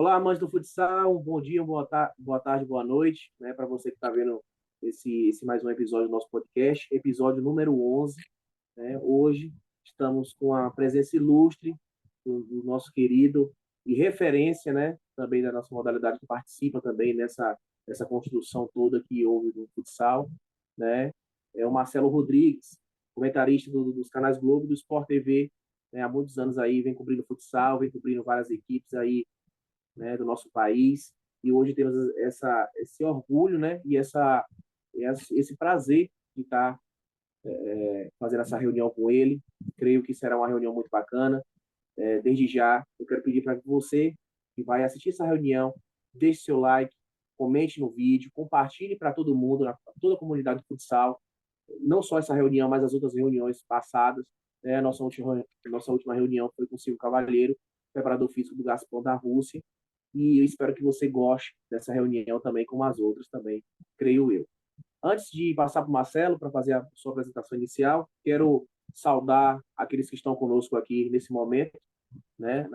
Olá, amantes do futsal, um bom dia, boa tarde, boa noite, né, para você que está vendo esse mais um episódio do nosso podcast, episódio número 11, né? Hoje estamos com a presença ilustre do nosso querido e referência, né, também da nossa modalidade, que participa também nessa construção toda que houve no futsal, né? É o Marcelo Rodrigues, comentarista dos canais Globo e do Sport TV, né, há muitos anos aí, vem cobrindo futsal, vem cobrindo várias equipes aí, né, do nosso país, e hoje temos esse orgulho, né, e esse prazer de estar fazendo essa reunião com ele. Creio que será uma reunião muito bacana. Desde já, eu quero pedir para que você que vai assistir essa reunião, deixe seu like, comente no vídeo, compartilhe para todo mundo, toda a comunidade de futsal, não só essa reunião, mas as outras reuniões passadas. A nossa última reunião foi com o Silvio Cavalheiro, preparador físico do Gazprom da Rússia, e eu espero que você goste dessa reunião também, como as outras também, creio eu. Antes de passar para o Marcelo para fazer a sua apresentação inicial, quero saudar aqueles que estão conosco aqui nesse momento, né,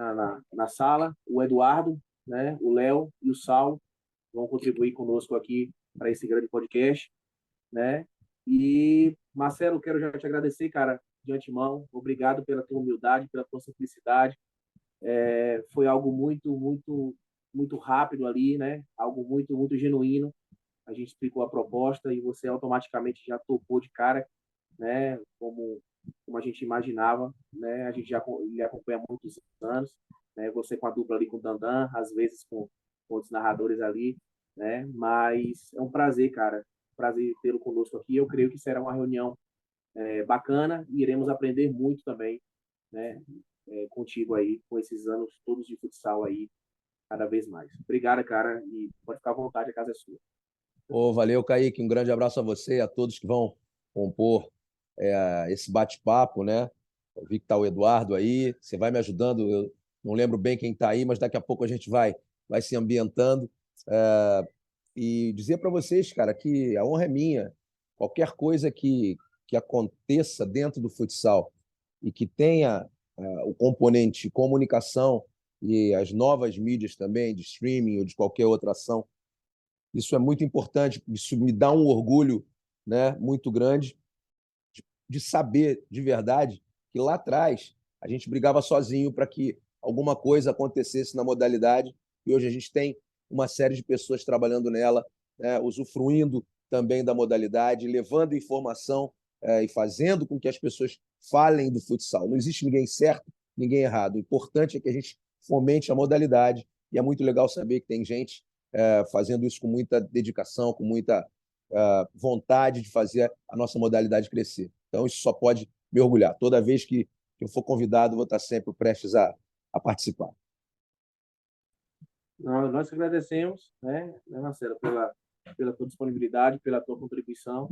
na sala, o Eduardo, né, o Léo e o Saulo vão contribuir conosco aqui para esse grande podcast, né? E, Marcelo, quero já te agradecer, cara, de antemão. Obrigado pela tua humildade, pela tua simplicidade. Foi algo muito, muito, muito rápido ali, né? Algo muito, muito genuíno. A gente explicou a proposta e você automaticamente já topou de cara, né? Como a gente imaginava, né? A gente já lhe acompanha há muitos anos, né? Você com a dupla ali com o Dandan, às vezes com outros narradores ali, né? Mas é um prazer, cara. Prazer tê-lo conosco aqui. Eu creio que será uma reunião bacana e iremos aprender muito também, né? Contigo aí, com esses anos todos de futsal aí, cada vez mais. Obrigado, cara, e pode ficar à vontade, a casa é sua. Valeu, Kaique. Um grande abraço a você e a todos que vão compor esse bate-papo, né? Eu vi que está o Eduardo aí, você vai me ajudando. Eu não lembro bem quem está aí, mas daqui a pouco a gente vai se ambientando. E dizer para vocês, cara, que a honra é minha. Qualquer coisa que aconteça dentro do futsal e que tenha o componente comunicação e as novas mídias também, de streaming ou de qualquer outra ação, isso é muito importante, isso me dá um orgulho, né, muito grande de saber de verdade que lá atrás a gente brigava sozinho para que alguma coisa acontecesse na modalidade e hoje a gente tem uma série de pessoas trabalhando nela, né, usufruindo também da modalidade, levando informação e fazendo com que as pessoas falem do futsal. Não existe ninguém certo, ninguém errado. O importante é que a gente fomente a modalidade e é muito legal saber que tem gente fazendo isso com muita dedicação, com muita vontade de fazer a nossa modalidade crescer. Então, isso só pode me orgulhar. Toda vez que eu for convidado, vou estar sempre prestes a participar. Nós agradecemos, né, Marcelo, pela tua disponibilidade, pela tua contribuição,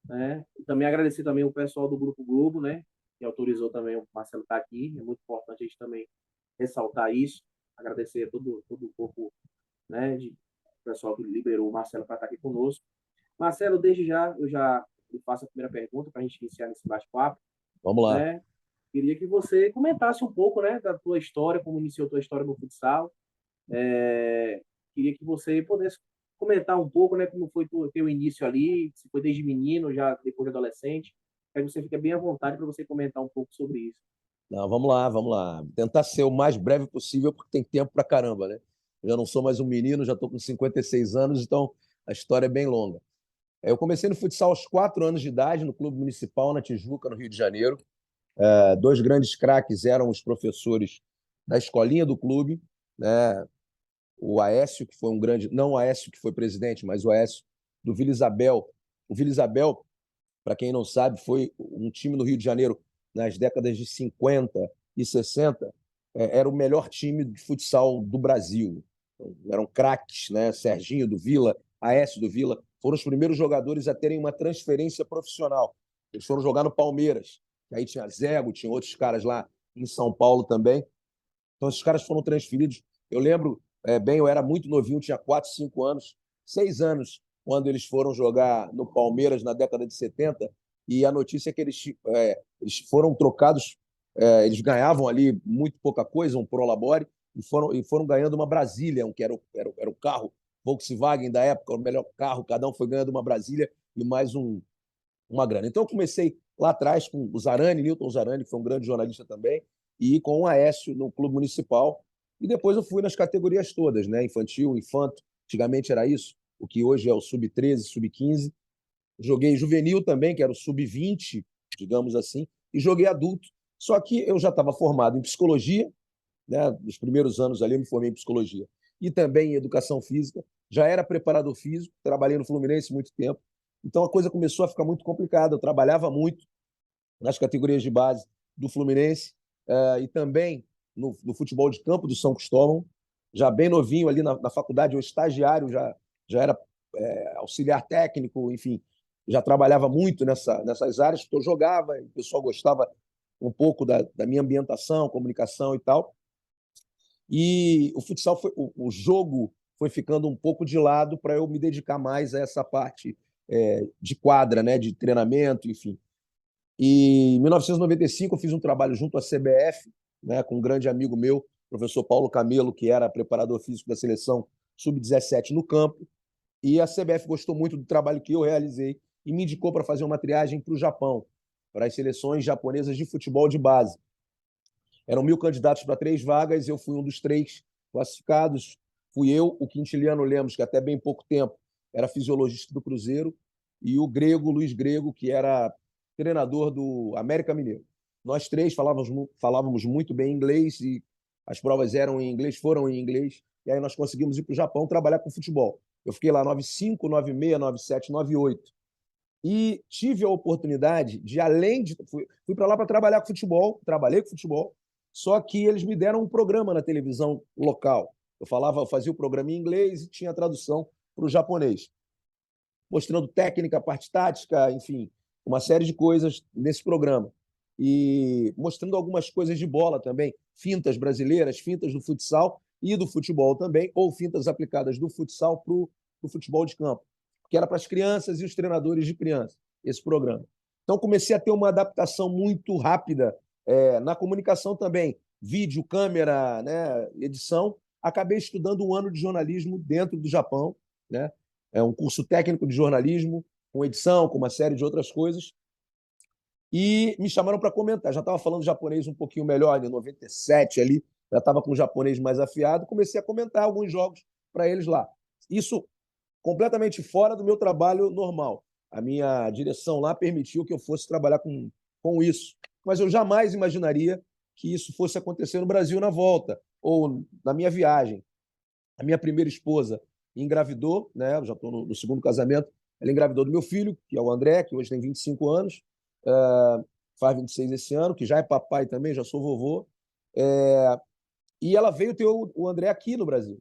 né? E também agradecer também o pessoal do Grupo Globo, né, que autorizou também o Marcelo estar aqui. É muito importante a gente também ressaltar isso. Agradecer a todo o corpo, né, de pessoal que liberou o Marcelo para estar aqui conosco. Marcelo, desde já, eu já faço a primeira pergunta para a gente iniciar nesse bate-papo. Vamos lá. Né? Queria que você comentasse um pouco, né, da tua história, como iniciou a tua história no futsal. Queria que você pudesse comentar um pouco, né, como foi o teu início ali, se foi desde menino, já depois de adolescente. Quero que você fique bem à vontade para você comentar um pouco sobre isso. Não, vamos lá, vamos lá. Tentar ser o mais breve possível, porque tem tempo para caramba, né? Eu já não sou mais um menino, já estou com 56 anos, então a história é bem longa. Eu comecei no futsal aos 4 anos de idade, no Clube Municipal, na Tijuca, no Rio de Janeiro. Dois grandes craques eram os professores da escolinha do clube, né? O Aécio, que foi um grande... Não o Aécio, que foi presidente, mas o Aécio do Vila Isabel. O Vila Isabel, para quem não sabe, foi um time no Rio de Janeiro nas décadas de 50 e 60, era o melhor time de futsal do Brasil. Eram craques, né? Serginho do Vila, Aécio do Vila, foram os primeiros jogadores a terem uma transferência profissional. Eles foram jogar no Palmeiras. Aí tinha Zego, tinha outros caras lá em São Paulo também. Então, esses caras foram transferidos. Eu lembro bem, eu era muito novinho, tinha 4, 5 anos, 6 anos, quando eles foram jogar no Palmeiras na década de 70, e a notícia é que eles foram trocados, eles ganhavam ali muito pouca coisa, um prolabore, e foram ganhando uma Brasília, que era o carro Volkswagen da época, o melhor carro, cada um foi ganhando uma Brasília e mais uma grana. Então, eu comecei lá atrás com o Zarani, Newton Zarani, que foi um grande jornalista também, e com o Aécio no Clube Municipal. E depois eu fui nas categorias todas, né? Infantil, infanto, antigamente era isso, o que hoje é o sub-13, sub-15. Joguei juvenil também, que era o sub-20, digamos assim, e joguei adulto. Só que eu já estava formado em psicologia, né? Nos primeiros anos ali eu me formei em psicologia e também em educação física. Já era preparador físico, trabalhei no Fluminense muito tempo. Então a coisa começou a ficar muito complicada. Eu trabalhava muito nas categorias de base do Fluminense e também no futebol de campo do São Cristóvão. Já bem novinho ali na faculdade, eu estagiário, já era auxiliar técnico, enfim, já trabalhava muito nessas áreas, porque eu jogava, o pessoal gostava um pouco da minha ambientação, comunicação e tal. E o futsal, o jogo foi ficando um pouco de lado para eu me dedicar mais a essa parte de quadra, né, de treinamento, enfim. E em 1995 eu fiz um trabalho junto à CBF, né, com um grande amigo meu, professor Paulo Camelo, que era preparador físico da seleção sub-17 no campo, e a CBF gostou muito do trabalho que eu realizei e me indicou para fazer uma triagem para o Japão, para as seleções japonesas de futebol de base. Eram 1.000 candidatos para 3 vagas, eu fui um dos 3 classificados. Fui eu, o Quintiliano Lemos, que até bem pouco tempo era fisiologista do Cruzeiro, e o Grego, Luiz Grego, que era treinador do América Mineiro. Nós 3 falávamos muito bem inglês e as provas eram em inglês, foram em inglês, e aí nós conseguimos ir para o Japão trabalhar com futebol. Eu fiquei lá 95, 96, 97, 98. E tive a oportunidade de, além de. Fui para lá para trabalhar com futebol, trabalhei com futebol, só que eles me deram um programa na televisão local. Eu fazia o programa em inglês e tinha a tradução para o japonês, mostrando técnica, parte tática, enfim, uma série de coisas nesse programa. E mostrando algumas coisas de bola também, fintas brasileiras, fintas do futsal e do futebol também, ou fintas aplicadas do futsal para o futebol de campo, que era para as crianças e os treinadores de crianças, esse programa. Então, comecei a ter uma adaptação muito rápida na comunicação também, vídeo, câmera, né, edição. Acabei estudando um ano de jornalismo dentro do Japão, né? É um curso técnico de jornalismo, com edição, com uma série de outras coisas. E me chamaram para comentar. Já estava falando japonês um pouquinho melhor, em 97 ali, já estava com o japonês mais afiado. Comecei a comentar alguns jogos para eles lá. Isso completamente fora do meu trabalho normal. A minha direção lá permitiu que eu fosse trabalhar com isso. Mas eu jamais imaginaria que isso fosse acontecer no Brasil na volta, ou na minha viagem. A minha primeira esposa engravidou, né? Eu já estou no segundo casamento. Ela engravidou do meu filho, que é o André, que hoje tem 25 anos, faz 26 esse ano, que já é papai também, já sou vovô. E ela veio ter o André aqui no Brasil.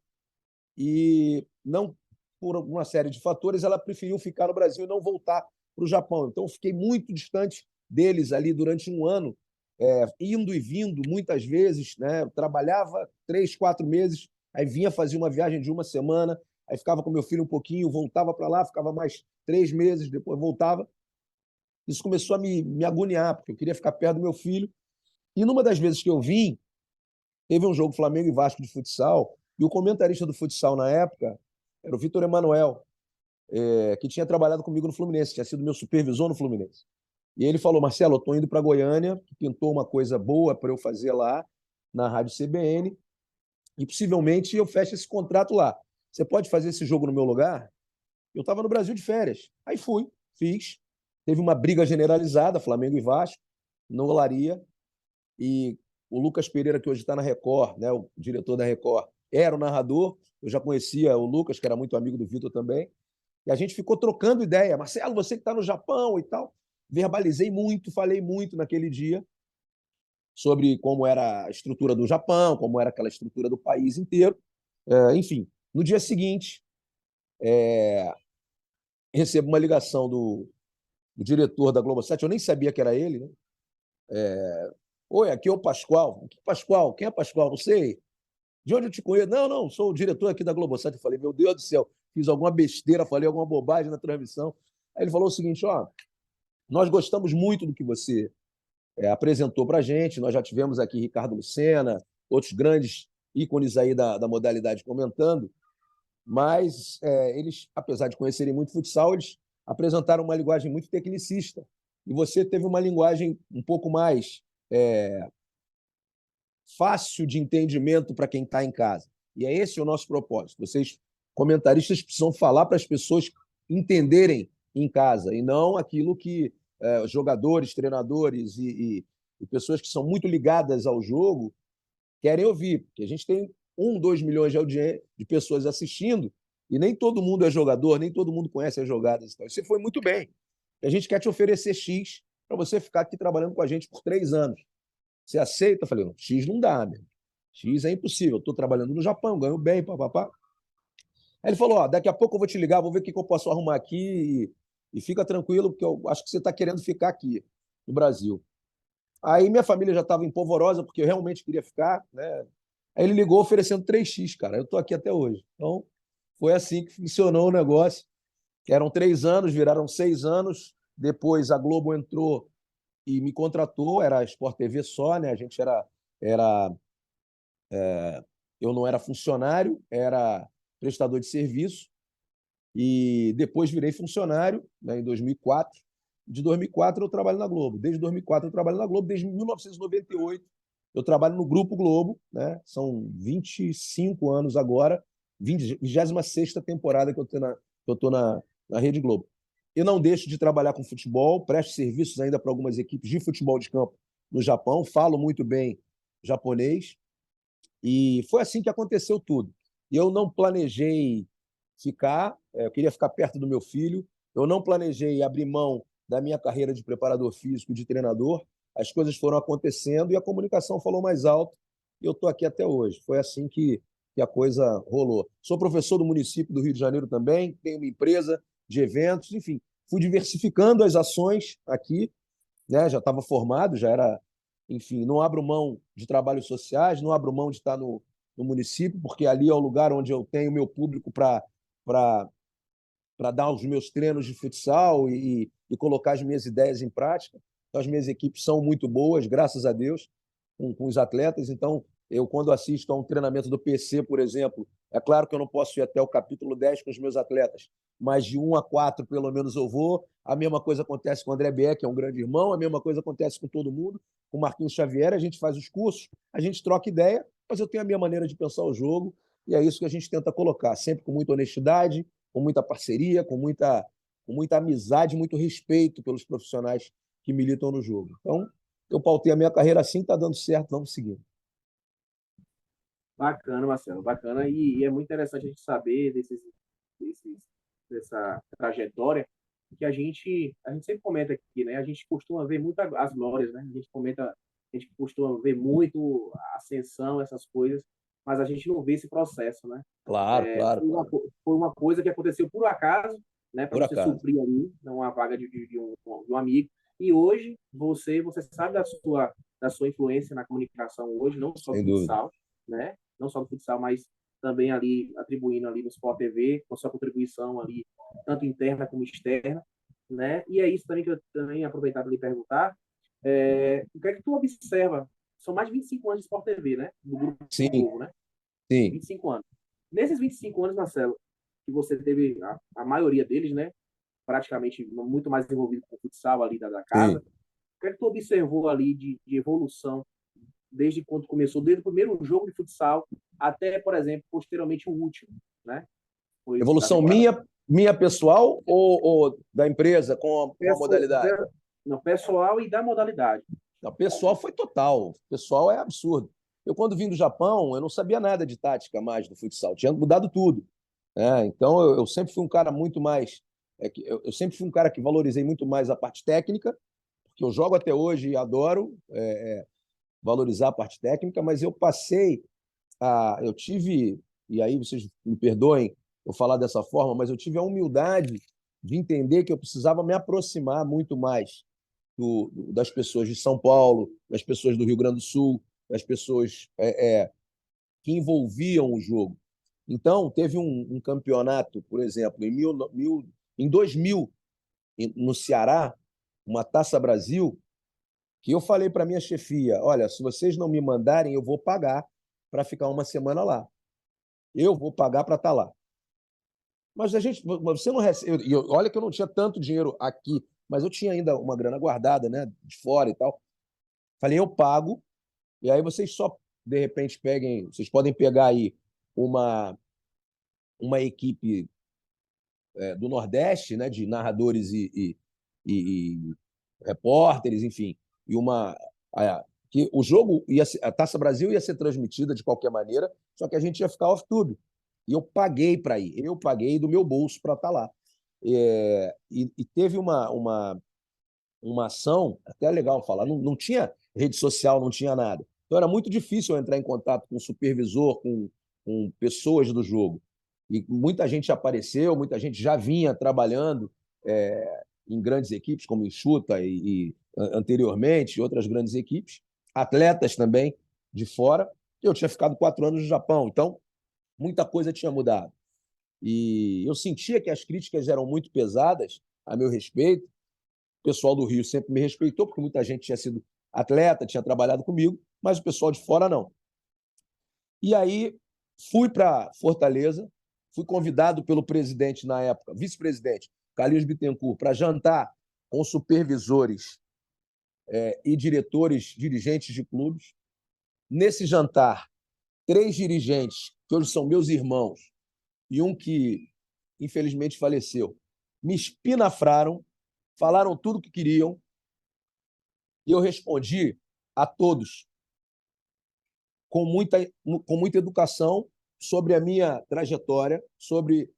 E não por uma série de fatores, ela preferiu ficar no Brasil e não voltar para o Japão. Então, eu fiquei muito distante deles ali durante um ano, indo e vindo muitas vezes, né? Eu trabalhava 3, 4 meses, aí vinha fazer uma viagem de uma semana, aí ficava com meu filho um pouquinho, voltava para lá, ficava mais 3 meses, depois voltava. Isso começou a me agoniar, porque eu queria ficar perto do meu filho. E numa das vezes que eu vim, teve um jogo Flamengo e Vasco de futsal, e o comentarista do futsal na época era o Vitor Emanuel, que tinha trabalhado comigo no Fluminense, tinha sido meu supervisor no Fluminense. E ele falou: Marcelo, eu estou indo para Goiânia, pintou uma coisa boa para eu fazer lá na Rádio CBN, e possivelmente eu fecho esse contrato lá. Você pode fazer esse jogo no meu lugar? Eu estava no Brasil de férias. Aí fui, fiz. Teve uma briga generalizada, Flamengo e Vasco, no Olaria. E o Lucas Pereira, que hoje está na Record, né, o diretor da Record, era o narrador. Eu já conhecia o Lucas, que era muito amigo do Vitor também. E a gente ficou trocando ideia. Marcelo, você que está no Japão e tal. Verbalizei muito, falei muito naquele dia sobre como era a estrutura do Japão, como era aquela estrutura do país inteiro. Enfim, no dia seguinte, recebo uma ligação do diretor da Globosat, eu nem sabia que era ele, né? Oi, aqui é o Pascoal. Que Pascoal? Quem é Pascoal? Não sei. De onde eu te conheço? Não, não, sou o diretor aqui da Globosat. Eu falei, meu Deus do céu, fiz alguma besteira, falei alguma bobagem na transmissão. Aí ele falou o seguinte: ó, nós gostamos muito do que você apresentou para a gente, nós já tivemos aqui Ricardo Lucena, outros grandes ícones aí da modalidade comentando, mas eles, apesar de conhecerem muito futsal, eles apresentaram uma linguagem muito tecnicista. E você teve uma linguagem um pouco mais fácil de entendimento para quem está em casa. E é esse o nosso propósito. Vocês, comentaristas, precisam falar para as pessoas entenderem em casa, e não aquilo que jogadores, treinadores e pessoas que são muito ligadas ao jogo querem ouvir. Porque a gente tem 2 milhões de pessoas assistindo e nem todo mundo é jogador, nem todo mundo conhece as jogadas. Então, você foi muito bem. A gente quer te oferecer X para você ficar aqui trabalhando com a gente por 3 anos. Você aceita? Eu falei, não, X não dá, meu. X é impossível. Eu estou trabalhando no Japão, ganho bem, papapá. Aí ele falou, daqui a pouco eu vou te ligar, vou ver o que eu posso arrumar aqui e fica tranquilo, porque eu acho que você está querendo ficar aqui no Brasil. Aí minha família já estava empolvorosa, porque eu realmente queria ficar, né? Aí ele ligou oferecendo 3x, cara. Eu estou aqui até hoje. Então, foi assim que funcionou o negócio. Eram 3 anos, viraram 6 anos. Depois a Globo entrou e me contratou, era a Sport TV só, né? A gente era eu não era funcionário, era prestador de serviço e depois virei funcionário, né, em 2004. De 2004 eu trabalho na Globo. Desde 2004 eu trabalho na Globo, desde 1998 eu trabalho no Grupo Globo, né? São 25 anos agora, 26ª temporada que eu estou na Rede Globo. Eu não deixo de trabalhar com futebol, presto serviços ainda para algumas equipes de futebol de campo no Japão, falo muito bem japonês, e foi assim que aconteceu tudo. E eu não planejei ficar, eu queria ficar perto do meu filho, eu não planejei abrir mão da minha carreira de preparador físico, de treinador, as coisas foram acontecendo e a comunicação falou mais alto e eu estou aqui até hoje. Foi assim que a coisa rolou. Sou professor do município do Rio de Janeiro também, tenho uma empresa de eventos, enfim, fui diversificando as ações aqui, né? Já estava formado, já era, enfim, não abro mão de trabalhos sociais, não abro mão de estar no município, porque ali é o lugar onde eu tenho meu público para dar os meus treinos de futsal e colocar as minhas ideias em prática. Então, as minhas equipes são muito boas, graças a Deus, com os atletas. Então, eu, quando assisto a um treinamento do PC, por exemplo, é claro que eu não posso ir até o capítulo 10 com os meus atletas, mas de 1 a 4, pelo menos, eu vou. A mesma coisa acontece com o André Beck, que é um grande irmão, a mesma coisa acontece com todo mundo, com o Marquinhos Xavier, a gente faz os cursos, a gente troca ideia, mas eu tenho a minha maneira de pensar o jogo, e é isso que a gente tenta colocar, sempre com muita honestidade, com muita parceria, com muita amizade, muito respeito pelos profissionais que militam no jogo. Então, eu pautei a minha carreira assim, está dando certo, vamos seguir. Bacana, Marcelo, bacana. E é muito interessante a gente saber dessa trajetória que a gente sempre comenta aqui, né? A gente costuma ver muito as glórias, né? A gente costuma ver muito a ascensão, essas coisas, mas a gente não vê esse processo, né? Claro, claro, Foi claro. foi uma coisa que aconteceu por acaso, né? Para Por você acaso. suprir ali, uma vaga de um amigo. E hoje você sabe da sua influência na comunicação hoje, não só do Sem dúvida. futsal, né? Não só do futsal, mas também ali atribuindo ali no Sport TV, com a sua contribuição ali, tanto interna como externa, né? E é isso também que eu também aproveitar para lhe perguntar, o que é que tu observa? São mais de 25 anos de Sport TV, né? Do Grupo Sim, Globo, né? sim. 25 anos. Nesses 25 anos, Marcelo, que você teve a maioria deles, né? Praticamente muito mais envolvido com o futsal ali da casa, Sim. o que é que tu observou ali de evolução desde quando começou, desde o primeiro jogo de futsal até, por exemplo, posteriormente o último, né? Foi da Evolução temporada minha pessoal ou da empresa com a pessoal, modalidade? não, pessoal e da modalidade. Não, pessoal foi total. Pessoal é absurdo. Eu, quando vim do Japão, eu não sabia nada de tática mais do futsal. Tinha mudado tudo, né? Então, eu sempre fui um cara muito mais. Eu sempre fui um cara que valorizei muito mais a parte técnica, porque eu jogo até hoje e adoro valorizar a parte técnica, mas eu tive, e aí vocês me perdoem eu falar dessa forma, mas eu tive a humildade de entender que eu precisava me aproximar muito mais das pessoas de São Paulo, das pessoas do Rio Grande do Sul, das pessoas que envolviam o jogo. Então, teve um campeonato, por exemplo, em 2000, no Ceará, uma Taça Brasil, que eu falei para minha chefia, olha, se vocês não me mandarem, eu vou pagar para ficar uma semana lá. Eu vou pagar para estar lá. Mas você não recebe. Olha que eu não tinha tanto dinheiro aqui, mas eu tinha ainda uma grana guardada, né, de fora e tal. Falei, eu pago, e aí vocês só, de repente, vocês podem pegar aí uma equipe do Nordeste, né, de narradores e repórteres, enfim, e que o jogo a Taça Brasil ia ser transmitida de qualquer maneira, só que a gente ia ficar off-tube. E eu paguei para ir, eu paguei do meu bolso para estar lá. E teve uma ação, até legal falar, não tinha rede social, não tinha nada. Então era muito difícil eu entrar em contato com o supervisor, com pessoas do jogo. E muita gente apareceu, muita gente já vinha trabalhando em grandes equipes, como Enxuta e anteriormente, outras grandes equipes, atletas também de fora. Eu tinha ficado 4 anos no Japão, então muita coisa tinha mudado. E eu sentia que as críticas eram muito pesadas a meu respeito. O pessoal do Rio sempre me respeitou, porque muita gente tinha sido atleta, tinha trabalhado comigo, mas o pessoal de fora não. E aí fui para Fortaleza, fui convidado pelo presidente na época, vice-presidente, Carlinhos Bittencourt, para jantar com supervisores e diretores, dirigentes de clubes. Nesse jantar, 3 dirigentes, que hoje são meus irmãos, e um que infelizmente faleceu, me espinafraram, falaram tudo o que queriam, e eu respondi a todos com muita educação sobre a minha trajetória, sobre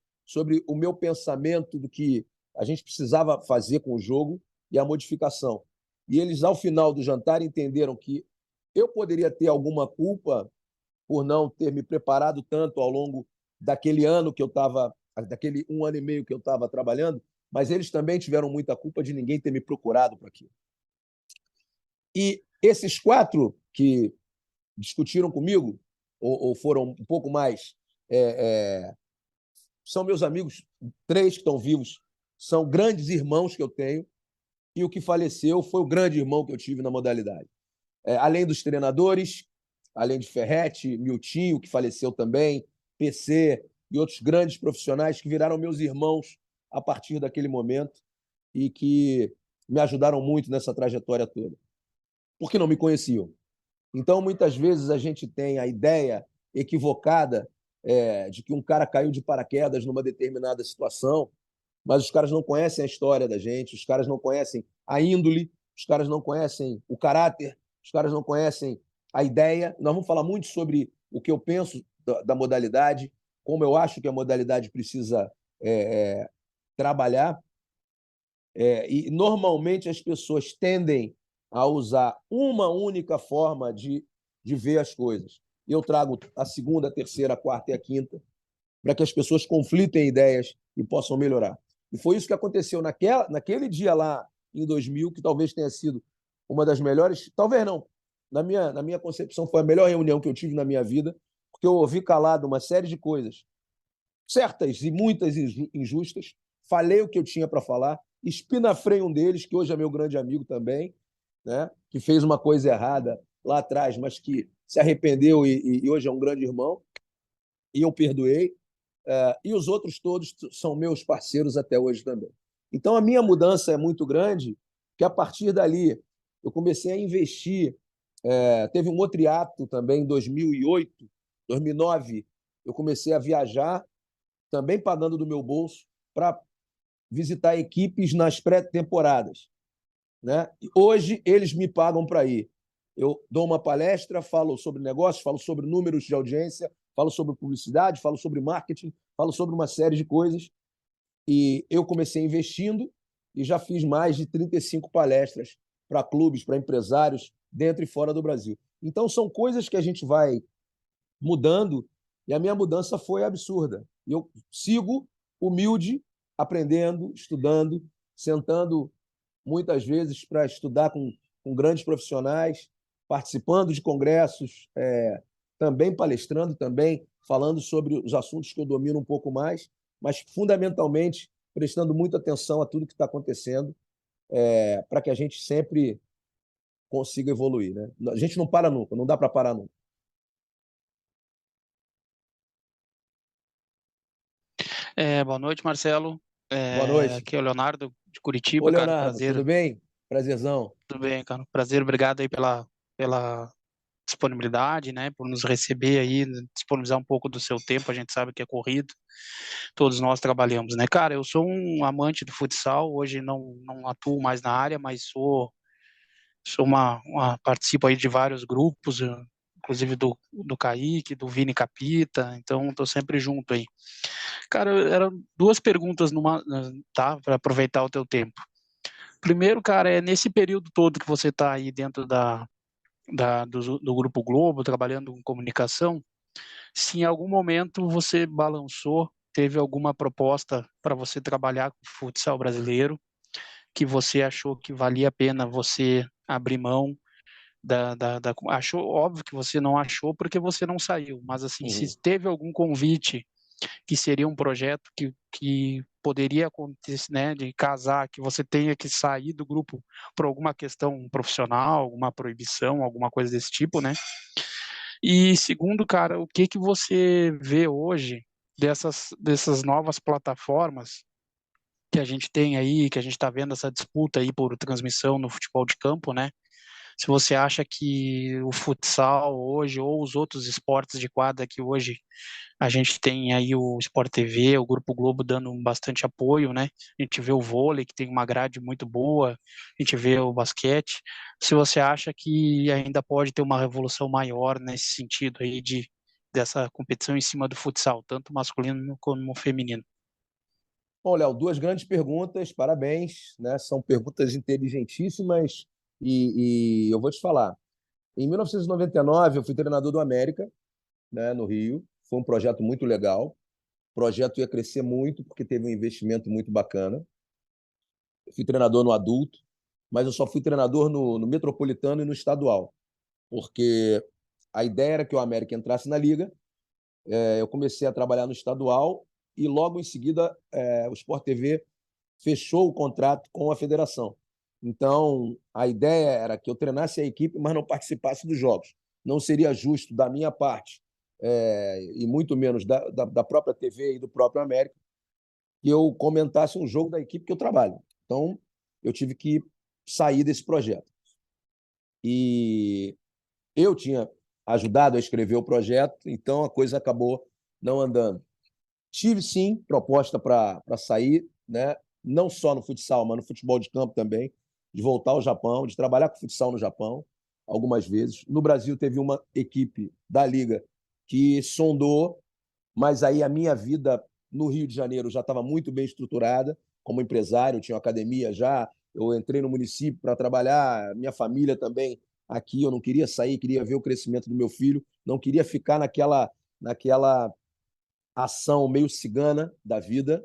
o meu pensamento do que a gente precisava fazer com o jogo e a modificação. E eles, ao final do jantar, entenderam que eu poderia ter alguma culpa por não ter me preparado tanto ao longo daquele ano que eu estava, daquele 1 ano e meio que eu estava trabalhando, mas eles também tiveram muita culpa de ninguém ter me procurado para aquilo. E esses 4 que discutiram comigo, ou foram um pouco mais, são meus amigos, 3 que estão vivos, são grandes irmãos que eu tenho, e o que faleceu foi o grande irmão que eu tive na modalidade. Além dos treinadores, além de Ferretti, Miltinho, que faleceu também, PC e outros grandes profissionais que viraram meus irmãos a partir daquele momento e que me ajudaram muito nessa trajetória toda, porque não me conheciam. Então, muitas vezes, a gente tem a ideia equivocada de que um cara caiu de paraquedas numa determinada situação, mas os caras não conhecem a história da gente, os caras não conhecem a índole, os caras não conhecem o caráter, os caras não conhecem a ideia. Nós vamos falar muito sobre o que eu penso da modalidade, como eu acho que a modalidade precisa trabalhar. E, normalmente, as pessoas tendem a usar uma única forma de ver as coisas. Eu trago a segunda, a terceira, a quarta e a quinta para que as pessoas conflitem ideias e possam melhorar. E foi isso que aconteceu naquele dia lá, em 2000, que talvez tenha sido uma das melhores, talvez não, na minha concepção, foi a melhor reunião que eu tive na minha vida, porque eu ouvi calado uma série de coisas, certas e muitas injustas, falei o que eu tinha para falar, espinafrei um deles, que hoje é meu grande amigo também, né, que fez uma coisa errada lá atrás, mas que se arrependeu e hoje é um grande irmão, e eu perdoei. E os outros todos são meus parceiros até hoje também. Então, a minha mudança é muito grande, que a partir dali eu comecei a investir. Teve um outro ato também, em 2008, 2009, eu comecei a viajar, também pagando do meu bolso, para visitar equipes nas pré-temporadas, né? E hoje, eles me pagam para ir. Eu dou uma palestra, falo sobre negócios, falo sobre números de audiência, falo sobre publicidade, falo sobre marketing, falo sobre uma série de coisas. E eu comecei investindo e já fiz mais de 35 palestras para clubes, para empresários, dentro e fora do Brasil. Então, são coisas que a gente vai mudando e a minha mudança foi absurda. E eu sigo humilde, aprendendo, estudando, sentando muitas vezes para estudar com grandes profissionais, participando de congressos, também palestrando, também falando sobre os assuntos que eu domino um pouco mais, mas fundamentalmente prestando muita atenção a tudo que está acontecendo, para que a gente sempre consiga evoluir, né? A gente não para nunca, não dá para parar nunca. Boa noite, Marcelo. Boa noite. Aqui é o Leonardo de Ô, Curitiba, cara. Leonardo, tudo Prazer, bem? Prazerzão. tudo bem, cara. Prazer, obrigado aí pela disponibilidade, né? Por nos receber aí, disponibilizar um pouco do seu tempo. A gente sabe que é corrido, todos nós trabalhamos, né? Cara, eu sou um amante do futsal. Hoje não atuo mais na área, mas participo aí de vários grupos, inclusive do Kaique, do Vini Capita. Então, estou sempre junto aí. Cara, eram duas perguntas tá? Para aproveitar o teu tempo. Primeiro, cara, é nesse período todo que você está aí dentro do Grupo Globo, trabalhando com comunicação, se em algum momento você balançou, teve alguma proposta para você trabalhar com o futsal brasileiro, que você achou que valia a pena você abrir mão achou, óbvio que você não achou porque você não saiu, mas assim, se Uhum. teve algum convite que seria um projeto que poderia acontecer, né, de casar, que você tenha que sair do grupo por alguma questão profissional, alguma proibição, alguma coisa desse tipo, né? E segundo, cara, o que que você vê hoje dessas novas plataformas que a gente tem aí, que a gente está vendo essa disputa aí por transmissão no futebol de campo, né? Se você acha que o futsal hoje, ou os outros esportes de quadra que hoje a gente tem aí o Sport TV, o Grupo Globo dando bastante apoio, né? A gente vê o vôlei, que tem uma grade muito boa, a gente vê o basquete. Se você acha que ainda pode ter uma revolução maior nesse sentido aí dessa competição em cima do futsal, tanto masculino como feminino. Bom, Léo, duas grandes perguntas, parabéns, né? São perguntas inteligentíssimas e eu vou te falar. Em 1999, eu fui treinador do América, né, no Rio. Foi um projeto muito legal. O projeto ia crescer muito porque teve um investimento muito bacana. Eu fui treinador no adulto, mas eu só fui treinador no Metropolitano e no Estadual, porque a ideia era que o América entrasse na Liga. Eu comecei a trabalhar no Estadual e logo em seguida o Sport TV fechou o contrato com a federação. Então, a ideia era que eu treinasse a equipe, mas não participasse dos jogos. Não seria justo da minha parte, e muito menos da própria TV e do próprio América, que eu comentasse um jogo da equipe que eu trabalho. Então, eu tive que sair desse projeto. E eu tinha ajudado a escrever o projeto, então a coisa acabou não andando. Tive, sim, proposta para sair, né? Não só no futsal, mas no futebol de campo também, de voltar ao Japão, de trabalhar com futsal no Japão, algumas vezes. No Brasil, teve uma equipe da Liga que sondou, mas aí a minha vida no Rio de Janeiro já estava muito bem estruturada, como empresário, tinha uma academia já, eu entrei no município para trabalhar, minha família também aqui, eu não queria sair, queria ver o crescimento do meu filho, não queria ficar naquela ação meio cigana da vida,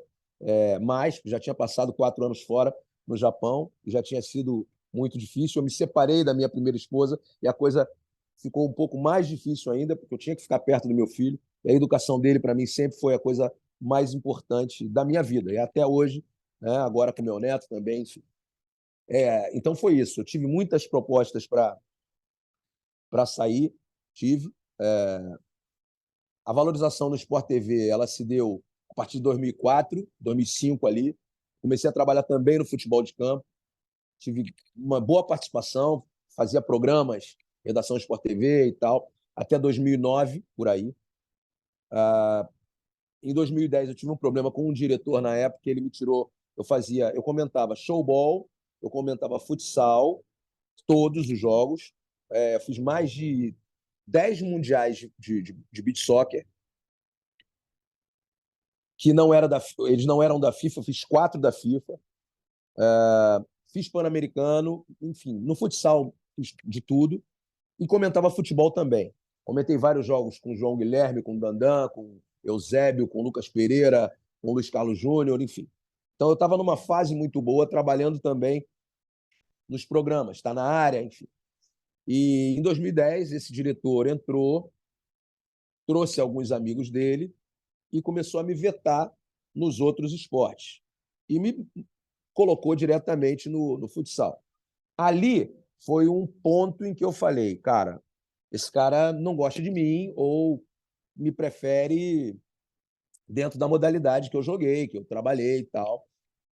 mas já tinha passado 4 anos fora no Japão, e já tinha sido muito difícil. Eu me separei da minha primeira esposa e a coisa ficou um pouco mais difícil ainda, porque eu tinha que ficar perto do meu filho, e a educação dele, para mim, sempre foi a coisa mais importante da minha vida, e até hoje, né, agora com meu neto também. Enfim. Então foi isso. Eu tive muitas propostas para sair, tive. A valorização no Sport TV ela se deu a partir de 2004, 2005 ali. Comecei a trabalhar também no futebol de campo, tive uma boa participação, fazia programas, redação Sport TV e tal, até 2009, por aí. Em 2010 eu tive um problema com um diretor na época, ele me tirou, eu comentava showball, eu comentava futsal, todos os jogos, fiz mais de 10 mundiais de beach soccer, que não era eles não eram da FIFA, eu fiz 4 da FIFA, fiz Pan-Americano, enfim, no futsal fiz de tudo, e comentava futebol também. Comentei vários jogos com o João Guilherme, com o Dandan, com o Eusébio, com o Lucas Pereira, com o Luiz Carlos Júnior, enfim. Então eu estava numa fase muito boa, trabalhando também nos programas, está na área, enfim. E em 2010, esse diretor entrou, trouxe alguns amigos dele e começou a me vetar nos outros esportes. E me colocou diretamente no futsal. Ali foi um ponto em que eu falei, cara, esse cara não gosta de mim ou me prefere dentro da modalidade que eu joguei, que eu trabalhei e tal.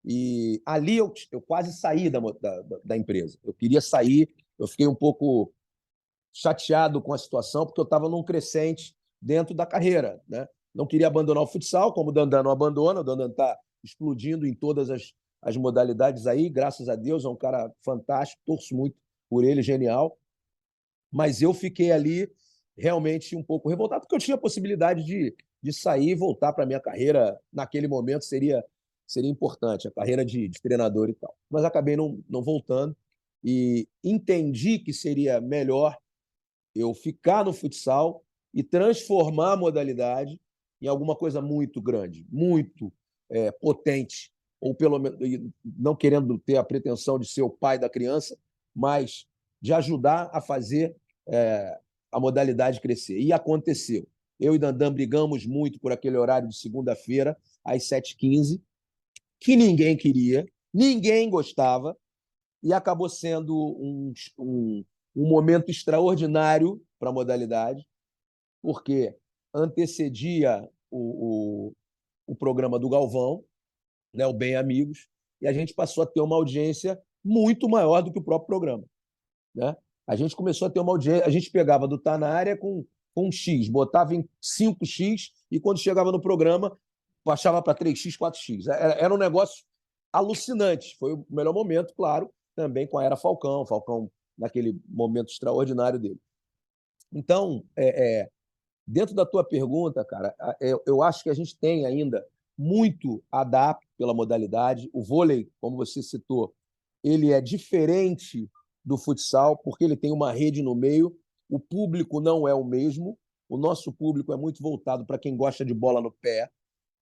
E ali eu quase saí da empresa. Eu queria sair, eu fiquei um pouco chateado com a situação, porque eu estava num crescente dentro da carreira, né? Não queria abandonar o futsal, como o Dandan não abandona, o Dandan está explodindo em todas as modalidades aí, graças a Deus, é um cara fantástico, torço muito por ele, genial. Mas eu fiquei ali realmente um pouco revoltado, porque eu tinha a possibilidade de sair e voltar para a minha carreira. Naquele momento seria importante, a carreira de treinador e tal. Mas acabei não voltando e entendi que seria melhor eu ficar no futsal e transformar a modalidade em alguma coisa muito grande, muito potente, ou pelo menos não querendo ter a pretensão de ser o pai da criança, mas de ajudar a fazer a modalidade crescer. E aconteceu. Eu e Dandan brigamos muito por aquele horário de segunda-feira, às 7h15, que ninguém queria, ninguém gostava, e acabou sendo um momento extraordinário para a modalidade, porque antecedia o programa do Galvão, né, o Bem Amigos, e a gente passou a ter uma audiência muito maior do que o próprio programa, né? A gente começou a ter uma audiência, a gente pegava do Tá Na Área com X, botava em 5x, e quando chegava no programa, baixava para 3x, 4x. Era um negócio alucinante. Foi o melhor momento, claro, também com a era Falcão, naquele momento extraordinário dele. Então, dentro da tua pergunta, cara, eu acho que a gente tem ainda muito a dar pela modalidade. O vôlei, como você citou, ele é diferente do futsal, porque ele tem uma rede no meio, o público não é o mesmo, o nosso público é muito voltado para quem gosta de bola no pé,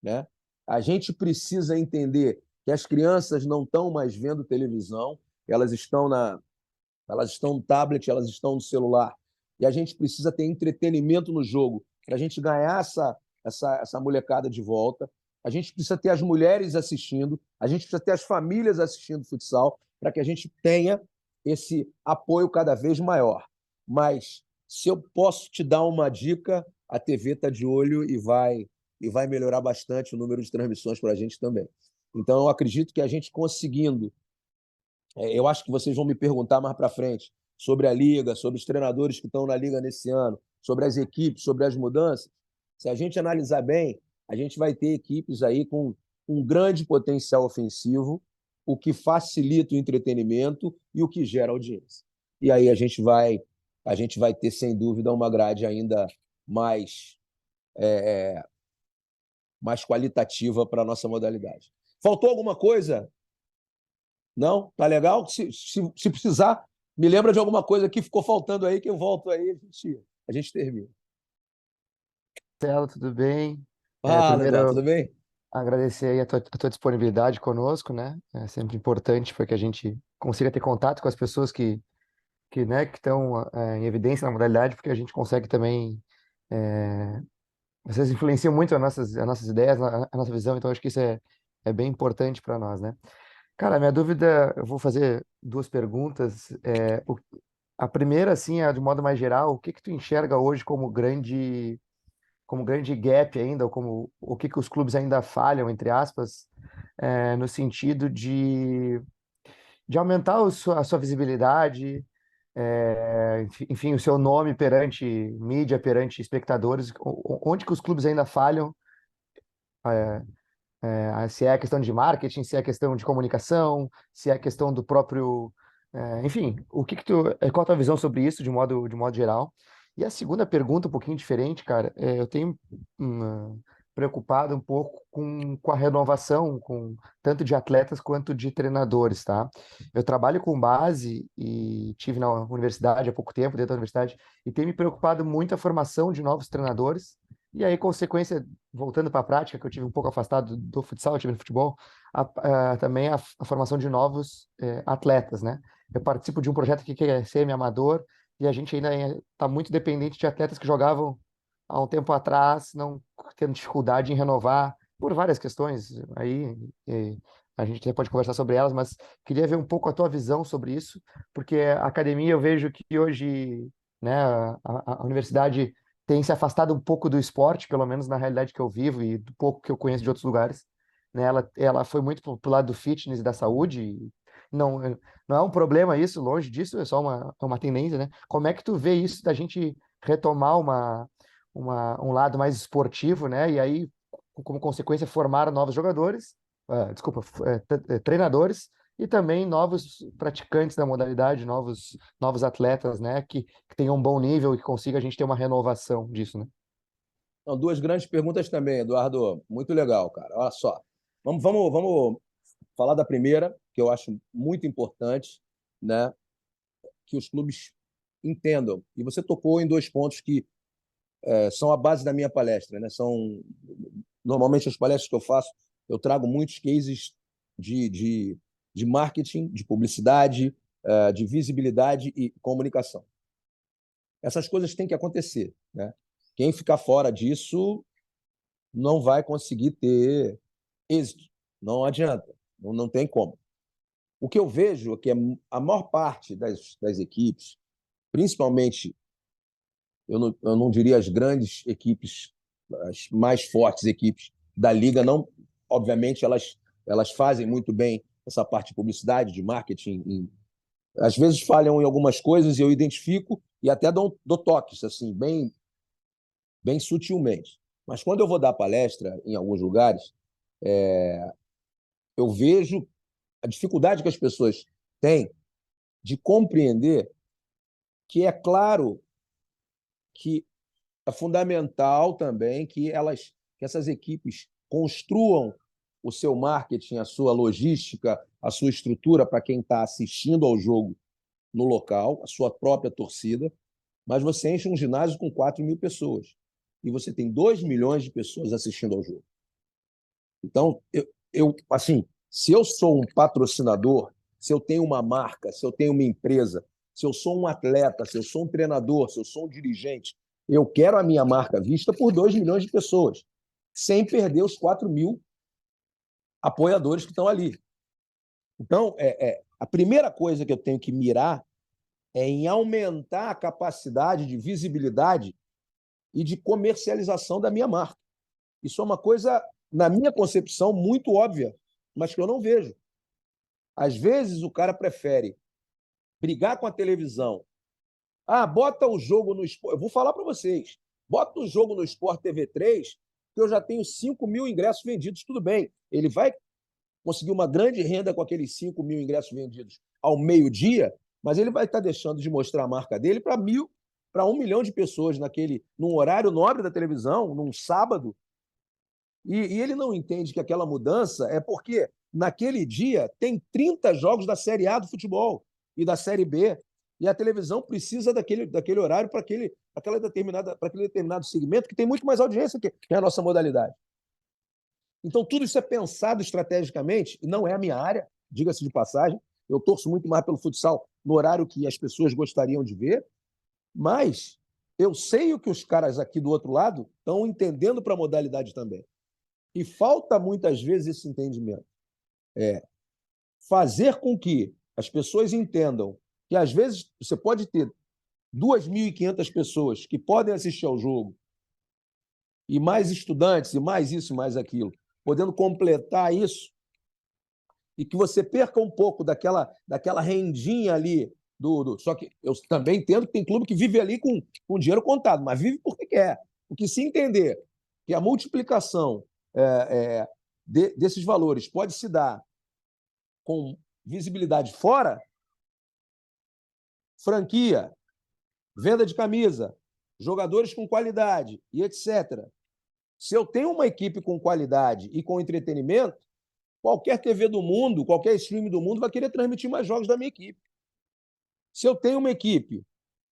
né? A gente precisa entender que as crianças não estão mais vendo televisão, elas estão no tablet, elas estão no celular, e a gente precisa ter entretenimento no jogo para a gente ganhar essa molecada de volta. A gente precisa ter as mulheres assistindo, a gente precisa ter as famílias assistindo futsal para que a gente tenha esse apoio cada vez maior. Mas se eu posso te dar uma dica, a TV está de olho e vai melhorar bastante o número de transmissões para a gente também. Então, eu acredito que a gente conseguindo, eu acho que vocês vão me perguntar mais para frente sobre a Liga, sobre os treinadores que estão na Liga nesse ano, sobre as equipes, sobre as mudanças. Se a gente analisar bem, a gente vai ter equipes aí com um grande potencial ofensivo, o que facilita o entretenimento e o que gera audiência. E aí a gente vai ter, sem dúvida, uma grade ainda mais qualitativa para a nossa modalidade. Faltou alguma coisa? Não? Tá legal? Se precisar, me lembra de alguma coisa que ficou faltando aí, que eu volto aí, a gente termina. Marcelo, tudo bem? Fala, Eduardo, Primeiro, tudo bem? agradecer aí a tua disponibilidade conosco, né? É sempre importante para que a gente consiga ter contato com as pessoas né, que estão em evidência na modalidade, porque a gente consegue também. Vocês influenciam muito as nossas ideias, a nossa visão, então acho que isso é bem importante para nós, né? Cara, minha dúvida, eu vou fazer duas perguntas. A primeira, assim, é de modo mais geral, o que que tu enxerga hoje como grande gap ainda, ou como o que que os clubes ainda falham, entre aspas, no sentido de aumentar a sua visibilidade, enfim, o seu nome perante mídia, perante espectadores, onde que os clubes ainda falham, se é a questão de marketing, se é a questão de comunicação, se é a questão do próprio, enfim, qual a tua visão sobre isso de modo geral? E a segunda pergunta, um pouquinho diferente, cara, eu tenho preocupado um pouco com a renovação, tanto de atletas quanto de treinadores, tá? Eu trabalho com base e tive na universidade há pouco tempo, dentro da universidade, e tenho me preocupado muito a formação de novos treinadores. E aí, consequência, voltando para a prática, que eu tive um pouco afastado do futsal, eu tive no futebol, também a formação de novos atletas, né? Eu participo de um projeto aqui que é semi-amador, e a gente ainda está muito dependente de atletas que jogavam há um tempo atrás, não tendo dificuldade em renovar, por várias questões aí, a gente até pode conversar sobre elas, mas queria ver um pouco a tua visão sobre isso, porque a academia eu vejo que hoje, né, a universidade tem se afastado um pouco do esporte, pelo menos na realidade que eu vivo e do pouco que eu conheço de outros lugares, né? Ela foi muito pro lado do fitness e da saúde. E não é um problema isso, longe disso, é só uma tendência, né? Como é que tu vê isso da gente retomar um lado mais esportivo, né? E aí, como consequência, formar novos jogadores, treinadores e também novos praticantes da modalidade, novos atletas, né? Que tenham um bom nível e que consiga a gente ter uma renovação disso, né? Então, duas grandes perguntas também, Eduardo. Muito legal, cara. Olha só. Vamos falar da primeira, que eu acho muito importante, né? Que os clubes entendam. E você tocou em dois pontos que são a base da minha palestra, né? Normalmente, as palestras que eu faço, eu trago muitos cases de marketing, de publicidade, de visibilidade e comunicação. Essas coisas têm que acontecer, né? Quem ficar fora disso não vai conseguir ter êxito. Não adianta, não tem como. O que eu vejo é que a maior parte das equipes, principalmente, eu não diria as grandes equipes, as mais fortes equipes da liga, não, obviamente elas fazem muito bem essa parte de publicidade, de marketing. Às vezes falham em algumas coisas e eu identifico e até dou toques, assim, bem sutilmente. Mas quando eu vou dar palestra em alguns lugares, eu vejo a dificuldade que as pessoas têm de compreender que é claro que é fundamental também que essas equipes construam o seu marketing, a sua logística, a sua estrutura para quem está assistindo ao jogo no local, a sua própria torcida, mas você enche um ginásio com 4.000 pessoas e você tem 2 milhões de pessoas assistindo ao jogo. Então, assim, se eu sou um patrocinador, se eu tenho uma marca, se eu tenho uma empresa, se eu sou um atleta, se eu sou um treinador, se eu sou um dirigente, eu quero a minha marca vista por 2 milhões de pessoas, sem perder os 4.000 apoiadores que estão ali. Então, a primeira coisa que eu tenho que mirar é em aumentar a capacidade de visibilidade e de comercialização da minha marca. Isso é uma coisa, na minha concepção, muito óbvia, mas que eu não vejo. Às vezes o cara prefere brigar com a televisão. Bota o jogo no Sport. Eu vou falar para vocês. Bota o jogo no Sport TV 3, que eu já tenho 5.000 ingressos vendidos. Tudo bem. Ele vai conseguir uma grande renda com aqueles 5.000 ingressos vendidos ao meio-dia, mas ele vai estar deixando de mostrar a marca dele para 1 milhão de pessoas num horário nobre da televisão, num sábado. E ele não entende que aquela mudança é porque naquele dia tem 30 jogos da Série A do futebol e da Série B, e a televisão precisa daquele horário para aquele determinado segmento que tem muito mais audiência que é a nossa modalidade. Então, tudo isso é pensado estrategicamente, e não é a minha área, diga-se de passagem. Eu torço muito mais pelo futsal no horário que as pessoas gostariam de ver, mas eu sei o que os caras aqui do outro lado estão entendendo para a modalidade também. E falta muitas vezes esse entendimento. Fazer com que as pessoas entendam que, às vezes, você pode ter 2.500 pessoas que podem assistir ao jogo, e mais estudantes, e mais isso, mais aquilo, podendo completar isso, e que você perca um pouco daquela rendinha ali. Só que eu também entendo que tem clube que vive ali com dinheiro contado, mas vive porque quer. Porque se entender que a multiplicação desses valores pode se dar com visibilidade fora, franquia, venda de camisa, jogadores com qualidade e etc. Se eu tenho uma equipe com qualidade e com entretenimento, qualquer TV do mundo, qualquer stream do mundo vai querer transmitir mais jogos da minha equipe. Se eu tenho uma equipe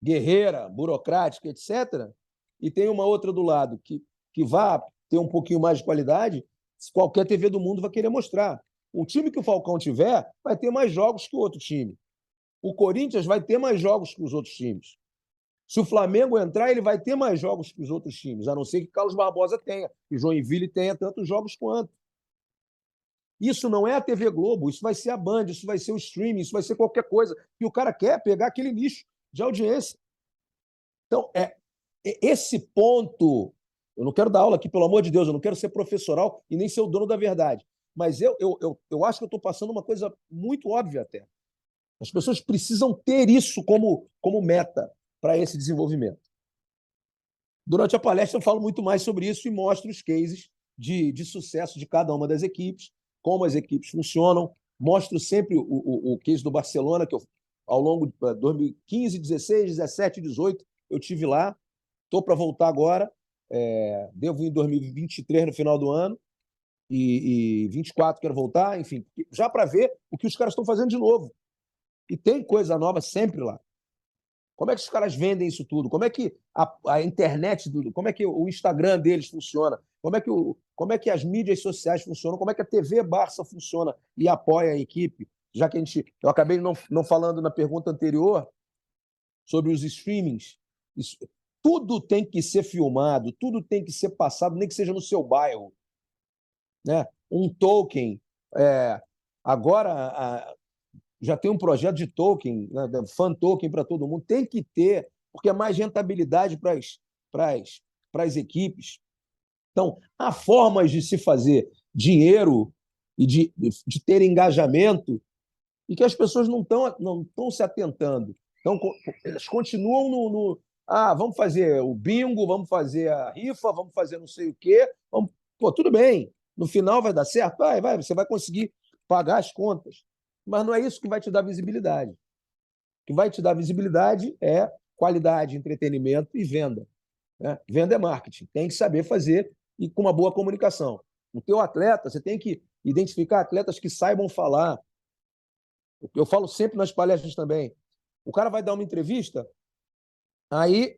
guerreira, burocrática, etc., e tem uma outra do lado que vá ter um pouquinho mais de qualidade, qualquer TV do mundo vai querer mostrar. O time que o Falcão tiver vai ter mais jogos que o outro time. O Corinthians vai ter mais jogos que os outros times. Se o Flamengo entrar, ele vai ter mais jogos que os outros times, a não ser que Carlos Barbosa tenha, que Joinville tenha tantos jogos quanto. Isso não é a TV Globo, isso vai ser a Band, isso vai ser o streaming, isso vai ser qualquer coisa. E o cara quer pegar aquele nicho de audiência. Então, esse ponto, eu não quero dar aula aqui, pelo amor de Deus, eu não quero ser professoral e nem ser o dono da verdade, mas eu acho que eu estou passando uma coisa muito óbvia até. As pessoas precisam ter isso como meta para esse desenvolvimento. Durante a palestra eu falo muito mais sobre isso e mostro os cases de sucesso de cada uma das equipes, como as equipes funcionam. Mostro sempre o case do Barcelona, que eu, ao longo de 2015, 16, 17, 18, eu tive lá. Estou para voltar agora. Devo ir em 2023, no final do ano. E 24 quero voltar. Enfim, já para ver o que os caras estão fazendo de novo. E tem coisa nova sempre lá. Como é que os caras vendem isso tudo? Como é que a internet, como é que o Instagram deles funciona? Como é que as mídias sociais funcionam? Como é que a TV Barça funciona e apoia a equipe? Já que eu acabei não falando na pergunta anterior sobre os streamings. Tudo tem que ser filmado, tudo tem que ser passado, nem que seja no seu bairro. Né? Um token. Agora, já tem um projeto de token, né, fan token para todo mundo, tem que ter, porque é mais rentabilidade para as equipes. Então, há formas de se fazer dinheiro e de ter engajamento e que as pessoas não estão se atentando. Então, elas continuam vamos fazer o bingo, vamos fazer a rifa, vamos fazer não sei o quê. Tudo bem, no final vai dar certo? Vai, você vai conseguir pagar as contas. Mas não é isso que vai te dar visibilidade. O que vai te dar visibilidade é qualidade, entretenimento e venda. Né? Venda é marketing. Tem que saber fazer e com uma boa comunicação. O teu atleta, você tem que identificar atletas que saibam falar. Eu falo sempre nas palestras também. O cara vai dar uma entrevista, aí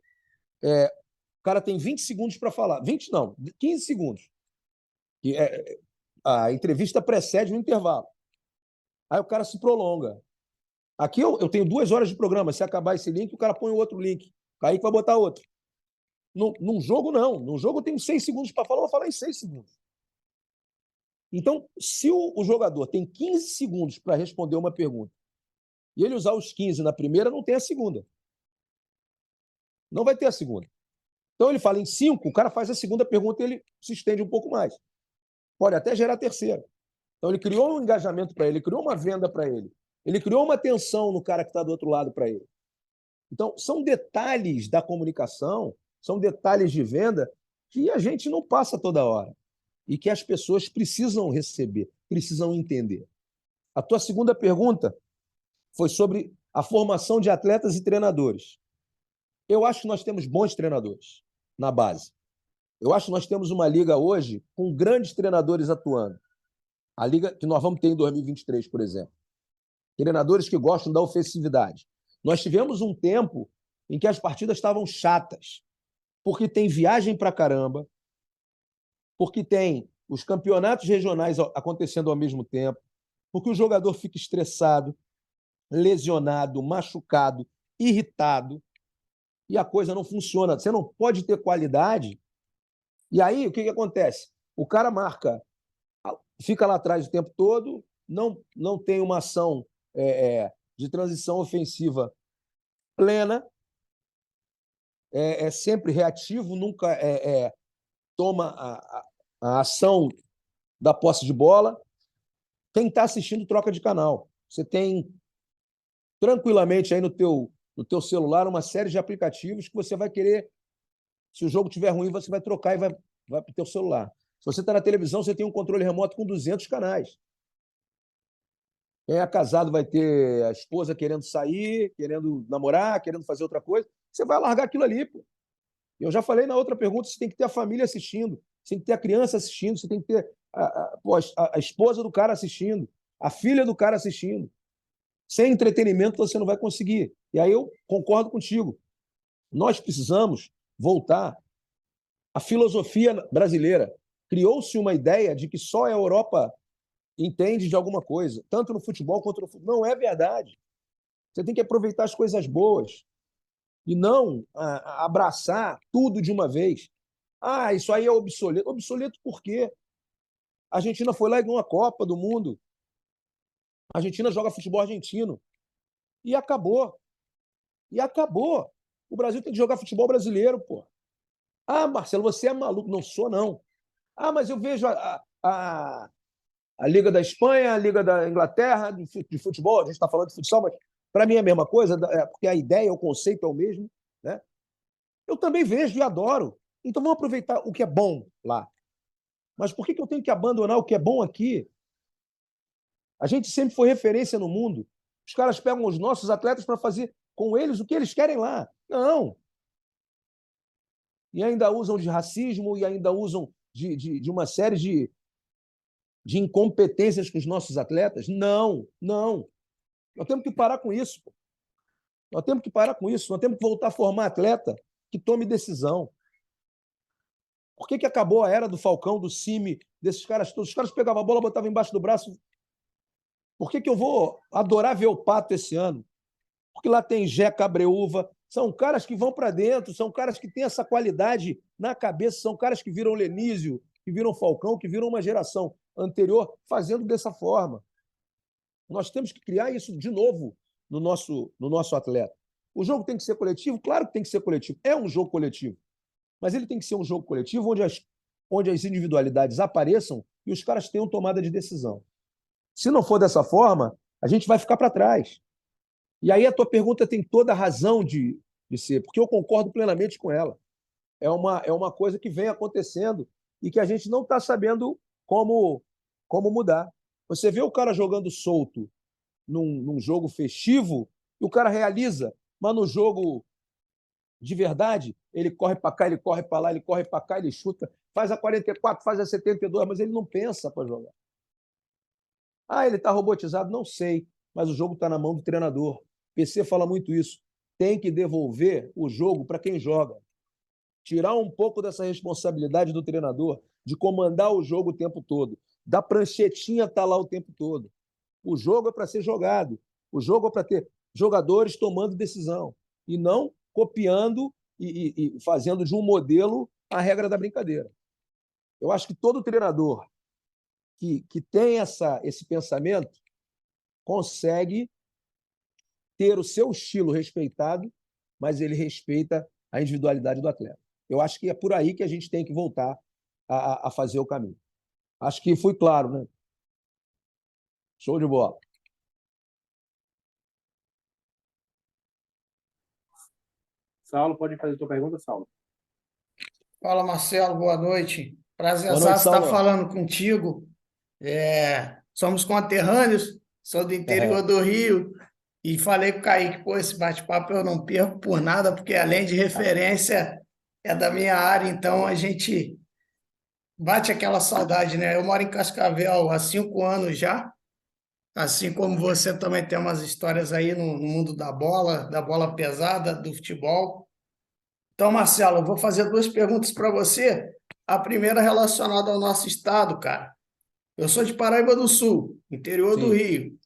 o cara tem 20 segundos para falar. 20 não, 15 segundos. A entrevista precede o intervalo. Aí o cara se prolonga. Aqui eu tenho 2 horas de programa. Se acabar esse link, o cara põe o outro link. O Kaique vai botar outro. Num jogo, não. Num jogo eu tenho 6 segundos para falar, eu vou falar em 6 segundos. Então, se o jogador tem 15 segundos para responder uma pergunta e ele usar os 15 na primeira, não tem a segunda. Não vai ter a segunda. Então, ele fala em 5, o cara faz a segunda pergunta e ele se estende um pouco mais. Pode até gerar a terceira. Então, ele criou um engajamento para ele, criou uma venda para ele. Ele criou uma atenção no cara que está do outro lado para ele. Então, são detalhes da comunicação, são detalhes de venda que a gente não passa toda hora e que as pessoas precisam receber, precisam entender. A tua segunda pergunta foi sobre a formação de atletas e treinadores. Eu acho que nós temos bons treinadores na base. Eu acho que nós temos uma liga hoje com grandes treinadores atuando. A liga que nós vamos ter em 2023, por exemplo. Treinadores que gostam da ofensividade. Nós tivemos um tempo em que as partidas estavam chatas, porque tem viagem pra caramba, porque tem os campeonatos regionais acontecendo ao mesmo tempo, porque o jogador fica estressado, lesionado, machucado, irritado, e a coisa não funciona. Você não pode ter qualidade. E aí, o que acontece? O cara marca, fica lá atrás o tempo todo, não tem uma ação de transição ofensiva plena, é sempre reativo, nunca toma a ação da posse de bola. Quem está assistindo troca de canal. Você tem tranquilamente aí no teu celular uma série de aplicativos que você vai querer, se o jogo estiver ruim, você vai trocar e vai para o teu celular. Se você está na televisão, você tem um controle remoto com 200 canais. Quem é casado vai ter a esposa querendo sair, querendo namorar, querendo fazer outra coisa. Você vai largar aquilo ali, pô. Eu já falei na outra pergunta, você tem que ter a família assistindo, você tem que ter a criança assistindo, você tem que ter a esposa do cara assistindo, a filha do cara assistindo. Sem entretenimento você não vai conseguir. E aí eu concordo contigo. Nós precisamos voltar à filosofia brasileira. Criou-se uma ideia de que só a Europa entende de alguma coisa, tanto no futebol quanto no futebol. Não é verdade. Você tem que aproveitar as coisas boas e não abraçar tudo de uma vez. Isso aí é obsoleto. Obsoleto por quê? A Argentina foi lá e ganhou uma Copa do Mundo. A Argentina joga futebol argentino. E acabou. E acabou. O Brasil tem que jogar futebol brasileiro, pô. Ah, Marcelo, você é maluco. Não sou, não. Ah, mas eu vejo a Liga da Espanha, a Liga da Inglaterra, de futebol, a gente está falando de futsal, mas para mim é a mesma coisa, porque a ideia, o conceito é o mesmo, né? Eu também vejo e adoro. Então vamos aproveitar o que é bom lá. Mas por que eu tenho que abandonar o que é bom aqui? A gente sempre foi referência no mundo. Os caras pegam os nossos atletas para fazer com eles o que eles querem lá. Não. E ainda usam de racismo e ainda usam de uma série de incompetências com os nossos atletas. Não, não. Nós temos que parar com isso. Nós temos que parar com isso. Nós temos que voltar a formar atleta que tome decisão. Por que acabou a era do Falcão, do Cime, desses caras todos? Os caras pegavam a bola, botavam embaixo do braço. Por que eu vou adorar ver o Pato esse ano? Porque lá tem Jeca Abreúva. São caras que vão para dentro, são caras que têm essa qualidade na cabeça, são caras que viram Lenísio, que viram Falcão, que viram uma geração anterior fazendo dessa forma. Nós temos que criar isso de novo no nosso atleta. O jogo tem que ser coletivo? Claro que tem que ser coletivo. É um jogo coletivo. Mas ele tem que ser um jogo coletivo onde as individualidades apareçam e os caras tenham tomada de decisão. Se não for dessa forma, a gente vai ficar para trás. E aí a tua pergunta tem toda a razão de ser, porque eu concordo plenamente com ela. É uma coisa que vem acontecendo e que a gente não está sabendo como mudar. Você vê o cara jogando solto num jogo festivo e o cara realiza, mas no jogo de verdade, ele corre para cá, ele corre para lá, ele corre para cá, ele chuta, faz a 44, faz a 72, mas ele não pensa para jogar. Ah, ele está robotizado? Não sei, mas o jogo está na mão do treinador. PC fala muito isso. Tem que devolver o jogo para quem joga. Tirar um pouco dessa responsabilidade do treinador de comandar o jogo o tempo todo, da pranchetinha estar lá o tempo todo. O jogo é para ser jogado. O jogo é para ter jogadores tomando decisão e não copiando e fazendo de um modelo a regra da brincadeira. Eu acho que todo treinador que tem esse pensamento consegue ter o seu estilo respeitado, mas ele respeita a individualidade do atleta. Eu acho que é por aí que a gente tem que voltar a fazer o caminho. Acho que fui claro, né? Show de bola. Saulo, pode fazer a tua pergunta, Saulo? Fala, Marcelo, boa noite. Boa noite, Prazerzaço estar Saulo. falando contigo. Somos conterrâneos, sou do interior do Rio e falei com o Kaique, pô, esse bate-papo eu não perco por nada, porque além de referência, é da minha área, então a gente bate aquela saudade, né? Eu moro em Cascavel há 5 anos já, assim como você também tem umas histórias aí no mundo da bola pesada, do futebol. Então, Marcelo, eu vou fazer 2 perguntas para você. A primeira relacionada ao nosso estado, cara. Eu sou de Paraíba do Sul, interior do Sim. Rio.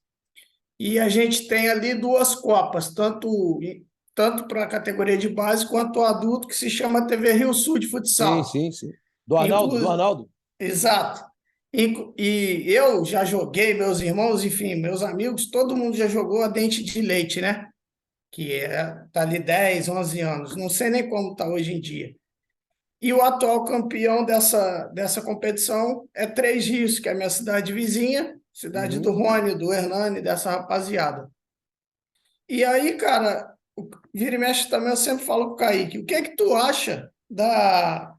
E a gente tem ali 2 copas, tanto para a categoria de base quanto o adulto, que se chama TV Rio Sul de Sim, futsal. sim, sim. Do Arnaldo. Exato. E eu já joguei, meus irmãos, enfim, meus amigos, todo mundo já jogou a Dente de Leite, né? Que tá ali 10, 11 anos. Não sei nem como está hoje em dia. E o atual campeão dessa competição é Três Rios, que é a minha cidade vizinha, cidade do Rony, do Hernani, dessa rapaziada. E aí, cara, vira e mexe também, eu sempre falo com o Kaique, o que é que tu acha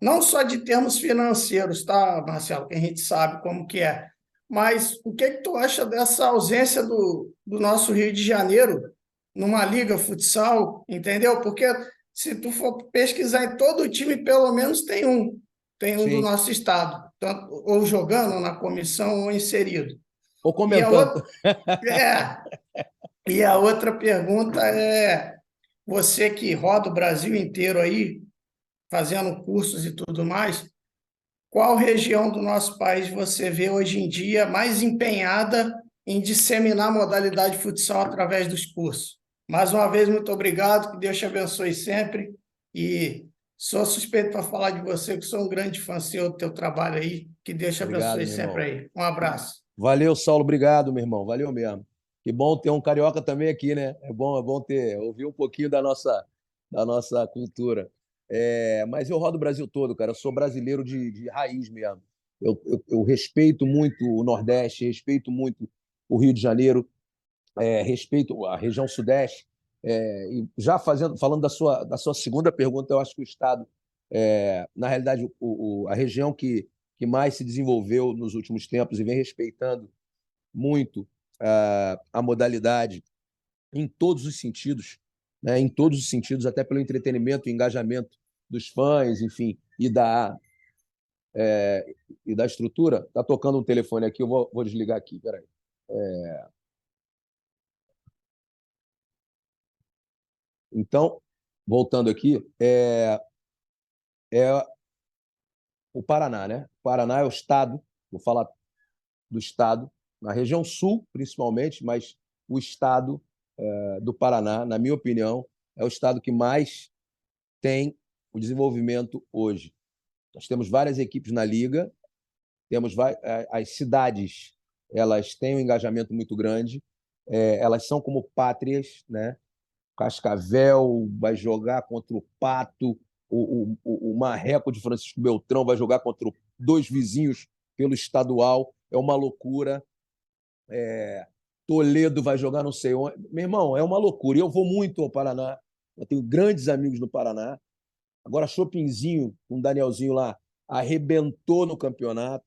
não só de termos financeiros, tá, Marcelo, que a gente sabe como que é, mas o que é que tu acha dessa ausência do nosso Rio de Janeiro numa liga futsal, entendeu? Porque se tu for pesquisar em todo o time, pelo menos tem um do Sim. nosso estado, tanto, ou jogando ou na comissão ou inserido. Ou E a comentando. outra, e a outra pergunta é, você que roda o Brasil inteiro aí, fazendo cursos e tudo mais, qual região do nosso país você vê hoje em dia mais empenhada em disseminar a modalidade futsal através dos cursos? Mais uma vez, muito obrigado, que Deus te abençoe sempre e sou suspeito para falar de você, que sou um grande fã seu do teu trabalho aí, que Deus te Obrigado, abençoe meu sempre irmão. aí. Um abraço. Valeu, Saulo. Obrigado, meu irmão. Valeu mesmo. Que bom ter um carioca também aqui, né? É bom ouvir um pouquinho da nossa cultura. Mas eu rodo o Brasil todo, cara. Eu sou brasileiro de raiz mesmo. Eu respeito muito o Nordeste, respeito muito o Rio de Janeiro, respeito a região Sudeste. E já falando da sua segunda pergunta, eu acho que o Estado, na realidade, a região que mais se desenvolveu nos últimos tempos e vem respeitando muito a modalidade em todos os sentidos, né? Em todos os sentidos, até pelo entretenimento e engajamento dos fãs, enfim, e da estrutura. Está tocando um telefone aqui, eu vou desligar aqui, peraí. Então, voltando aqui, é o Paraná, né? O Paraná é o estado, vou falar do estado, na região sul, principalmente, mas o estado do Paraná, na minha opinião, é o estado que mais tem o desenvolvimento hoje. Nós temos várias equipes na liga, temos as cidades, elas têm um engajamento muito grande, elas são como pátrias, né? Cascavel vai jogar contra o Pato, o Marreco de Francisco Beltrão vai jogar contra dois vizinhos pelo estadual, é uma loucura. Toledo vai jogar não sei onde. Meu irmão, é uma loucura. E eu vou muito ao Paraná, eu tenho grandes amigos no Paraná. Agora, Chopinzinho, um Danielzinho lá, arrebentou no campeonato.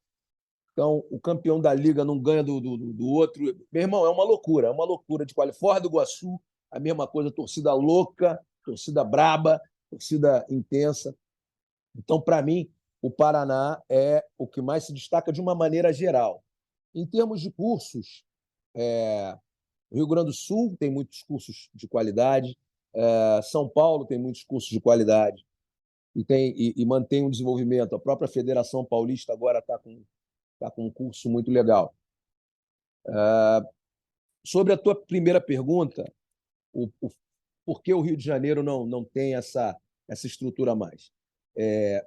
Então, o campeão da liga não ganha do outro. Meu irmão, é uma loucura de qualidade. Fora do Iguaçu, a mesma coisa, torcida louca, torcida braba, torcida intensa. Então, para mim, o Paraná é o que mais se destaca de uma maneira geral. Em termos de cursos, o Rio Grande do Sul tem muitos cursos de qualidade, São Paulo tem muitos cursos de qualidade e mantém um desenvolvimento. A própria Federação Paulista agora está com um curso muito legal. Sobre a tua primeira pergunta, por que o Rio de Janeiro não tem essa estrutura a mais?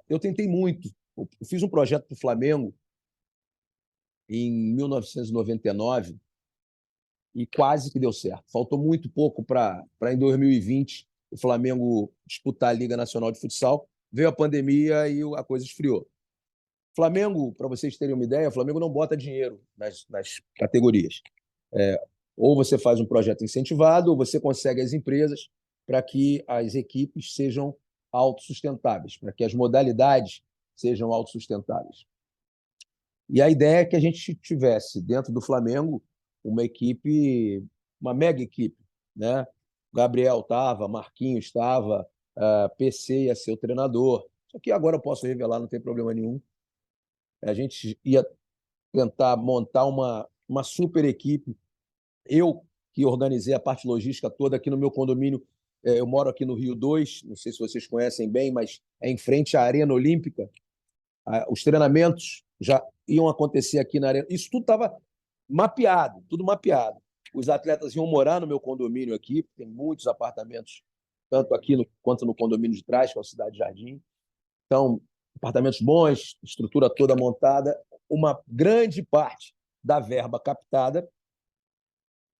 Eu tentei muito. Eu fiz um projeto para o Flamengo em 1999 e quase que deu certo. Faltou muito pouco para em 2020 o Flamengo disputar a Liga Nacional de Futsal. Veio a pandemia e a coisa esfriou. Flamengo, para vocês terem uma ideia, o Flamengo não bota dinheiro nas categorias. Ou você faz um projeto incentivado, ou você consegue as empresas para que as equipes sejam autossustentáveis, para que as modalidades sejam autossustentáveis. E a ideia é que a gente tivesse dentro do Flamengo uma equipe, uma mega equipe, né? Gabriel estava, Marquinhos estava, PC ia ser o treinador. Só que agora eu posso revelar, não tem problema nenhum. A gente ia tentar montar uma super equipe. Eu que organizei a parte logística toda aqui no meu condomínio. Eu moro aqui no Rio 2, não sei se vocês conhecem bem, mas é em frente à Arena Olímpica. Os treinamentos já iam acontecer aqui na Arena. Isso tudo estava mapeado, tudo mapeado. Os atletas iam morar no meu condomínio aqui, tem muitos apartamentos, tanto aqui quanto no condomínio de trás, que é a Cidade Jardim. Então, apartamentos bons, estrutura toda montada, uma grande parte da verba captada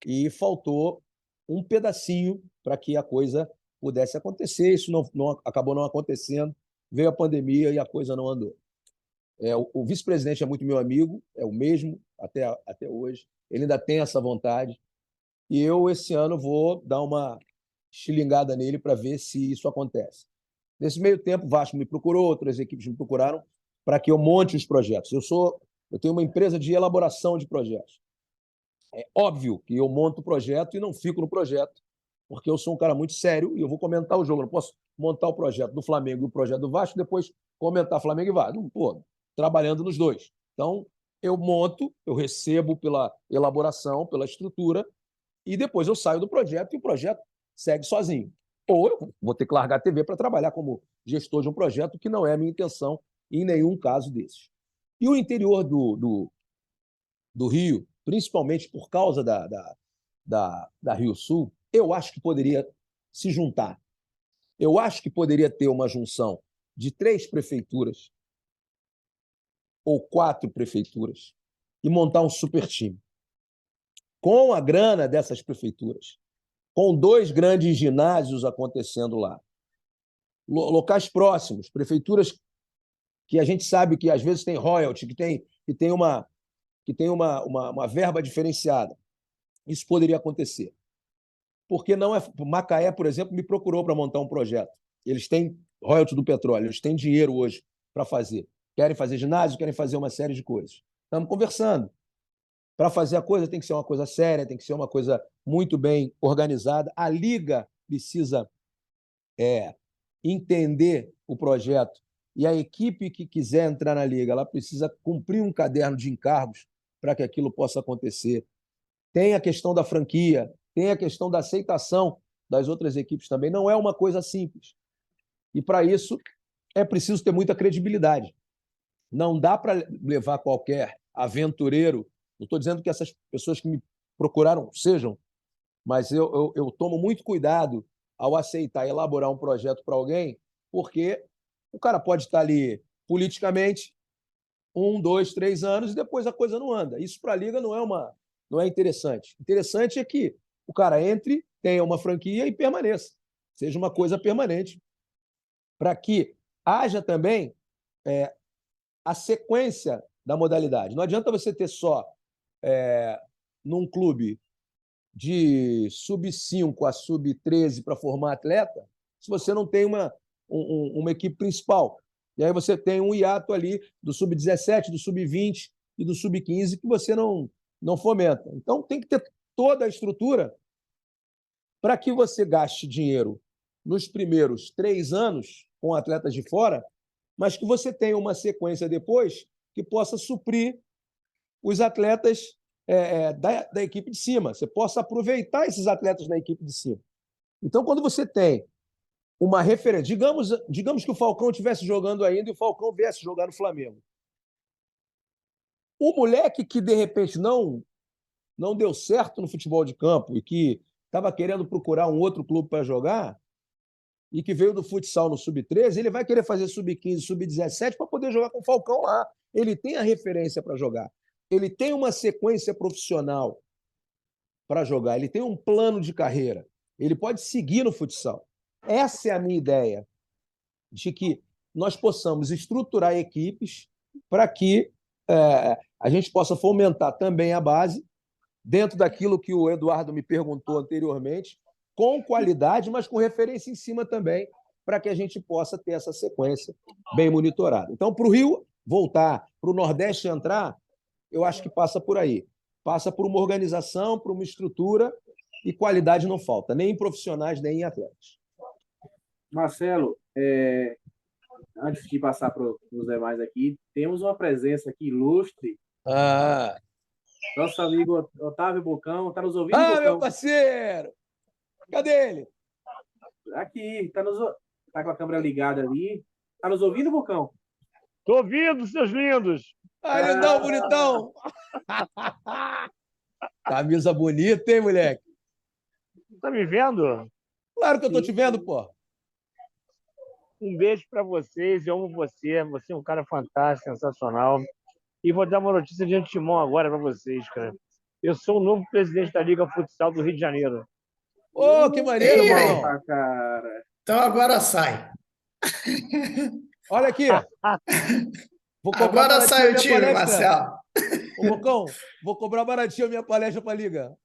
e faltou um pedacinho para que a coisa pudesse acontecer. Isso acabou não acontecendo, veio a pandemia e a coisa não andou. O vice-presidente é muito meu amigo, é o mesmo até hoje, ele ainda tem essa vontade, e eu, esse ano, vou dar uma estilingada nele para ver se isso acontece. Nesse meio tempo, o Vasco me procurou, outras equipes me procuraram para que eu monte os projetos. Eu tenho uma empresa de elaboração de projetos. É óbvio que eu monto o projeto e não fico no projeto, porque eu sou um cara muito sério e eu vou comentar o jogo. Eu não posso montar o projeto do Flamengo e o projeto do Vasco, depois comentar Flamengo e Vasco. Não, pô, trabalhando nos dois. Então, eu monto, eu recebo pela elaboração, pela estrutura, e depois eu saio do projeto e o projeto segue sozinho. Ou eu vou ter que largar a TV para trabalhar como gestor de um projeto, que não é a minha intenção em nenhum caso desses. E o interior do Rio, principalmente por causa da Rio Sul, eu acho que poderia se juntar. Eu acho que poderia ter uma junção de 3 prefeituras ou 4 prefeituras e montar um super time. Com a grana dessas prefeituras, com 2 grandes ginásios acontecendo lá, locais próximos, prefeituras que a gente sabe que às vezes tem royalty, que tem uma verba diferenciada. Isso poderia acontecer. Porque não é. Macaé, por exemplo, me procurou para montar um projeto. Eles têm royalty do petróleo, eles têm dinheiro hoje para fazer. Querem fazer ginásio, querem fazer uma série de coisas. Estamos conversando. Para fazer a coisa tem que ser uma coisa séria, tem que ser uma coisa muito bem organizada. A Liga precisa entender o projeto e a equipe que quiser entrar na Liga, ela precisa cumprir um caderno de encargos para que aquilo possa acontecer. Tem a questão da franquia, tem a questão da aceitação das outras equipes também. Não é uma coisa simples. E, para isso, é preciso ter muita credibilidade. Não dá para levar qualquer aventureiro. Não estou dizendo que essas pessoas que me procuraram sejam, mas eu tomo muito cuidado ao aceitar e elaborar um projeto para alguém, porque o cara pode estar ali politicamente 1, 2, 3 anos e depois a coisa não anda. Isso para a Liga não é interessante. Interessante é que o cara entre, tenha uma franquia e permaneça. Seja uma coisa permanente. Para que haja também a sequência da modalidade. Não adianta você ter só num clube de sub-5 a sub-13 para formar atleta, se você não tem uma equipe principal. E aí você tem um hiato ali do sub-17, do sub-20 e do sub-15 que você não fomenta. Então, tem que ter toda a estrutura para que você gaste dinheiro nos primeiros 3 anos com atletas de fora, mas que você tenha uma sequência depois que possa suprir os atletas da equipe de cima. Você possa aproveitar esses atletas da equipe de cima. Então, quando você tem uma referência, digamos que o Falcão estivesse jogando ainda e o Falcão viesse jogar no Flamengo. O moleque que, de repente, não deu certo no futebol de campo e que estava querendo procurar um outro clube para jogar e que veio do futsal no sub-13, ele vai querer fazer sub-15, sub-17 para poder jogar com o Falcão lá. Ele tem a referência para jogar. Ele tem uma sequência profissional para jogar. Ele tem um plano de carreira. Ele pode seguir no futsal. Essa é a minha ideia, de que nós possamos estruturar equipes para que a gente possa fomentar também a base, dentro daquilo que o Eduardo me perguntou anteriormente, com qualidade, mas com referência em cima também, para que a gente possa ter essa sequência bem monitorada. Então, para o Rio voltar, para o Nordeste entrar, eu acho que passa por aí. Passa por uma organização, por uma estrutura, e qualidade não falta, nem em profissionais, nem em atletas. Marcelo, antes de passar para os demais aqui, temos uma presença aqui ilustre. Nosso amigo Otávio Bocão. Está nos ouvindo, Bocão? Meu parceiro! Cadê ele? Aqui, está com a câmera ligada ali. Está nos ouvindo, Bocão? Estou ouvindo, seus lindos! Lindão, bonitão! Camisa bonita, hein, moleque? Tá me vendo? Claro que eu tô te vendo, pô. Um beijo para vocês, eu amo você. Você é um cara fantástico, sensacional. E vou dar uma notícia de antemão agora para vocês, cara. Eu sou o novo presidente da Liga Futsal do Rio de Janeiro. Que maneiro, irmão. Cara. Então agora sai. Olha aqui. Agora sai o time, Marcelo. Ô, Bocão, vou cobrar baratinho a minha palestra para a Liga.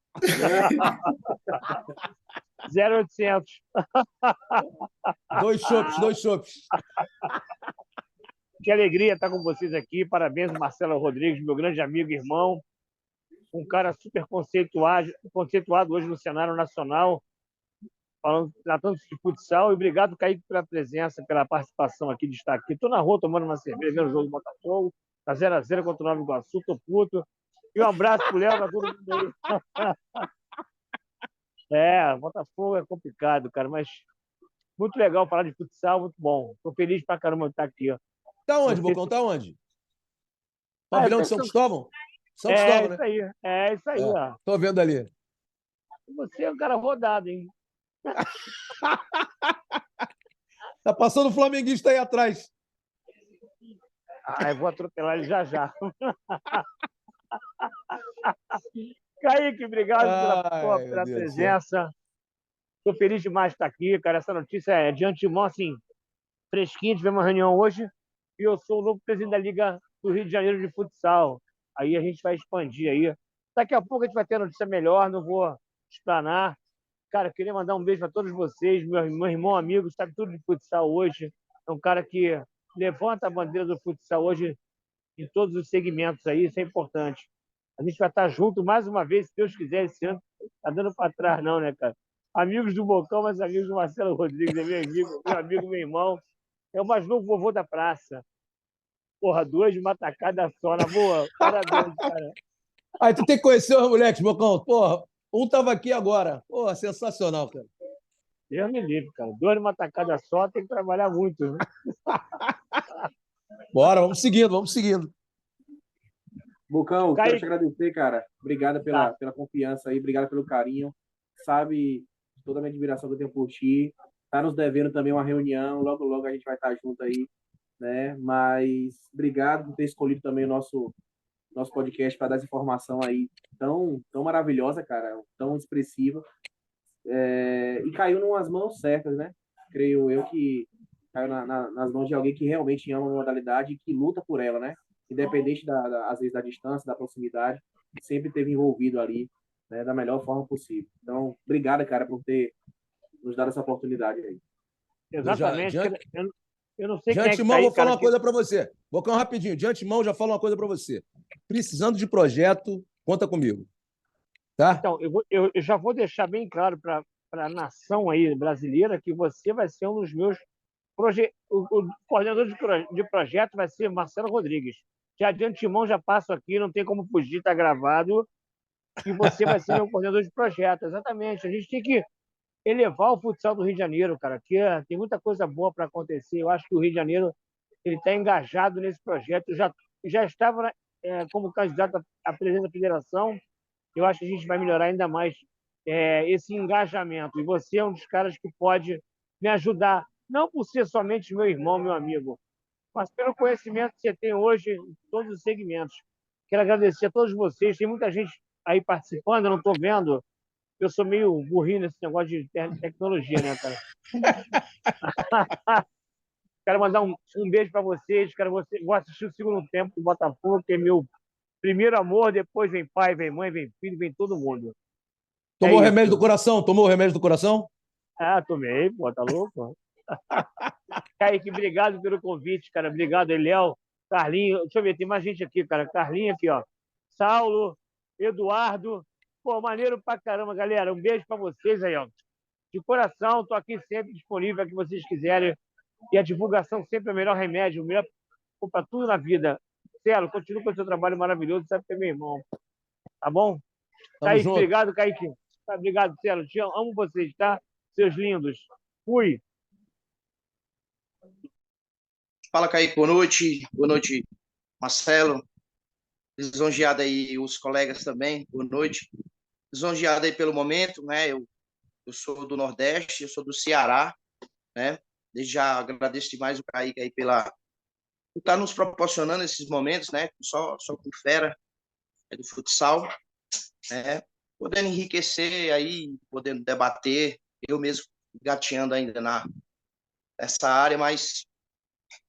0800. 2 chopps. Que alegria estar com vocês aqui. Parabéns, Marcelo Rodrigues, meu grande amigo e irmão. Um cara super conceituado hoje no cenário nacional, tratando de futsal. E obrigado, Kaique, pela presença, pela participação aqui, de estar aqui. Estou na rua tomando uma cerveja, vendo o jogo do Botafogo. Está 0x0 contra o Nova Iguaçu, tô puto. E um abraço pro Léo, para todo mundo aí. Botafogo é complicado, cara, mas muito legal falar de futsal, muito bom. Tô feliz pra caramba de estar aqui, ó. Tá onde, Bocão? Tá onde? Pavilhão de São Cristóvão? São Cristóvão, né? Isso aí. Isso aí, ó. Tô vendo ali. Você é um cara rodado, hein? Tá passando o flamenguista aí atrás. Eu vou atropelar ele já. Kaique, obrigado pela presença. Estou feliz demais de estar aqui, cara. Essa notícia é de antemão, assim, fresquinha, tivemos uma reunião hoje, e eu sou o novo presidente da Liga do Rio de Janeiro de Futsal. Aí a gente vai expandir aí. Daqui a pouco a gente vai ter notícia melhor, não vou explanar. Cara, eu queria mandar um beijo para todos vocês, meu irmão, amigo, sabe tudo de futsal hoje. É um cara que levanta a bandeira do futsal hoje em todos os segmentos aí, isso é importante. A gente vai estar junto mais uma vez, se Deus quiser, esse ano. Tá dando para trás, não, né, cara? Amigos do Bocão, mas amigos do Marcelo Rodrigues, é meu amigo, meu irmão. É o mais novo vovô da praça. Porra, duas de uma tacada só, na boa. Parabéns, cara. Aí tu tem que conhecer os moleques, Bocão. Porra, um tava aqui agora. Porra, sensacional, cara. Deus me livre, cara. Duas de uma tacada só, tem que trabalhar muito, né? Bora, vamos seguindo, vamos seguindo. Bocão, quero Kaique, te agradecer, cara. Obrigado tá. pela confiança aí, obrigado pelo carinho. Sabe toda a minha admiração que eu tenho por ti. Tá nos devendo também uma reunião, logo, logo a gente vai estar junto aí, né? Mas obrigado por ter escolhido também o nosso podcast para dar essa informação aí tão maravilhosa, cara, tão expressiva. E caiu nas mãos certas, né? Creio eu que caiu nas mãos de alguém que realmente ama a modalidade e que luta por ela, né? Independente às vezes da distância, da proximidade, sempre esteve envolvido ali, né, da melhor forma possível. Então, obrigado, cara, por ter nos dado essa oportunidade aí. Exatamente. Eu não sei de quem é que tá antemão, aí, vou falar cara. uma coisa para você. Bocão, rapidinho. De antemão, já falo uma coisa para você. Precisando de projeto, conta comigo. Tá? Então, eu já vou deixar bem claro para a nação aí brasileira que você vai ser um dos meus o coordenador de projeto vai ser Marcelo Rodrigues. Já de antemão já passo aqui, não tem como fugir, está gravado, e você vai ser meu coordenador de projeto. Exatamente. A gente tem que elevar o futsal do Rio de Janeiro, cara, que tem muita coisa boa para acontecer. Eu acho que o Rio de Janeiro ele está engajado nesse projeto. Eu já estava como candidato à presidência da federação. Eu acho que a gente vai melhorar ainda mais esse engajamento. E você é um dos caras que pode me ajudar, não por ser somente meu irmão, meu amigo, mas pelo conhecimento que você tem hoje em todos os segmentos. Quero agradecer a todos vocês. Tem muita gente aí participando, eu não estou vendo. Eu sou meio burrinho nesse negócio de tecnologia, né, cara? Quero mandar um beijo para vocês. Vou assistir o segundo tempo do Botafogo, que é meu primeiro amor. Depois vem pai, vem mãe, vem filho, vem todo mundo. Tomou o É remédio do isso. coração? Tomou o remédio do coração? Ah, tomei, pô, tá louco? Kaique, obrigado pelo convite, cara. Obrigado, Eliel, Carlinho. Deixa eu ver, tem mais gente aqui, cara. Carlinho aqui, ó. Saulo, Eduardo. Pô, maneiro pra caramba, galera. Um beijo pra vocês aí, ó. De coração, tô aqui sempre disponível para que vocês quiserem. E a divulgação sempre é o melhor remédio, o melhor para tudo na vida. Celo, continua com o seu trabalho maravilhoso, sabe que é meu irmão. Tá bom? Tamo Kaique, junto. obrigado, Kaique. Tá, obrigado, Celo. Te amo vocês, tá? Seus lindos. Fui. Fala, Kaique, boa noite. Boa noite, Marcelo. Lisonjeado aí os colegas também, boa noite. Lisonjeado aí pelo momento, né? Eu sou do Nordeste, eu sou do Ceará, né? Desde já agradeço demais o Kaique aí por estar nos proporcionando esses momentos, né? Só com fera do futsal, né? Podendo enriquecer aí, podendo debater, eu mesmo gateando ainda nessa área, mas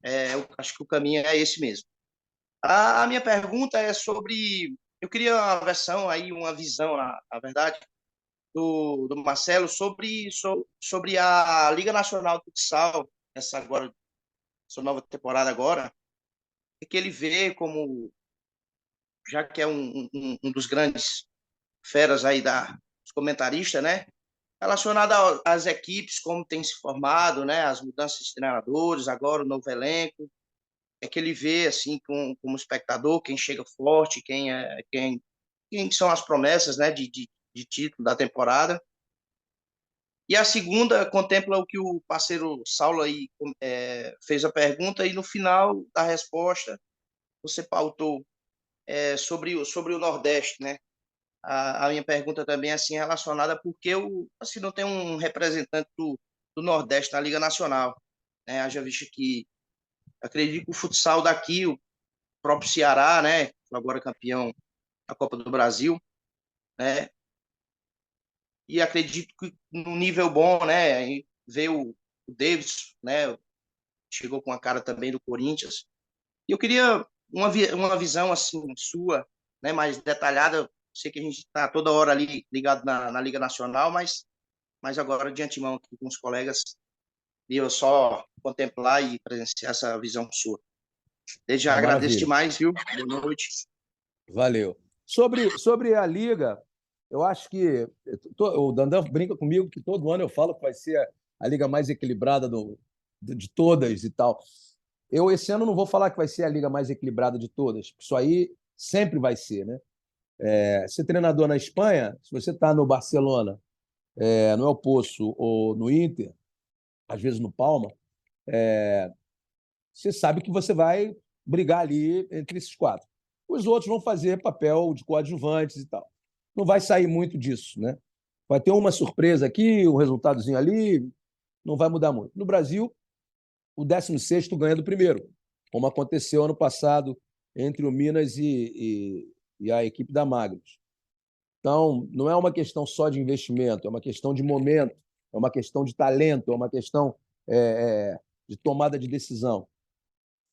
eu acho que o caminho é esse mesmo. A minha pergunta é sobre. Eu queria uma versão aí, uma visão, na verdade, do Marcelo sobre a Liga Nacional de Futsal, essa nova temporada agora, que ele vê como, já que é um dos grandes feras aí dos comentaristas, né? Relacionado às equipes, como tem se formado, né? As mudanças de treinadores, agora o novo elenco, que ele vê assim como espectador, quem chega forte, quem são as promessas, né, de título da temporada. E a segunda contempla o que o parceiro Saulo aí fez a pergunta, e no final da resposta você pautou sobre o Nordeste, né? A minha pergunta também assim relacionada porque assim, não tem um representante do Nordeste na Liga Nacional, né? Haja visto que acredito que o futsal daqui, o próprio Ceará, né, agora campeão da Copa do Brasil, né, e acredito que no nível bom, né, veio o Davidson, né, chegou com a cara também do Corinthians. E eu queria uma visão assim sua, né, mais detalhada. Sei que a gente está toda hora ali ligado na Liga Nacional, mas agora de antemão aqui com os colegas, e eu só contemplar e presenciar essa visão sua. Desde já agradeço Maravilha. demais, viu? Boa noite. Valeu. Sobre a Liga, eu acho que o Dandan brinca comigo que todo ano eu falo que vai ser a liga mais equilibrada de todas e tal. Eu, esse ano, não vou falar que vai ser a liga mais equilibrada de todas, porque isso aí sempre vai ser, né? Ser treinador na Espanha, se você está no Barcelona, no El Poço ou no Inter, às vezes no Palma, você sabe que você vai brigar ali entre esses quatro. Os outros vão fazer papel de coadjuvantes e tal. Não vai sair muito disso, né? Vai ter uma surpresa aqui, um resultadozinho ali, não vai mudar muito. No Brasil, o 16º ganha do primeiro, como aconteceu ano passado entre o Minas e a equipe da Magnus. Então, não é uma questão só de investimento, é uma questão de momento, é uma questão de talento, é uma questão de tomada de decisão.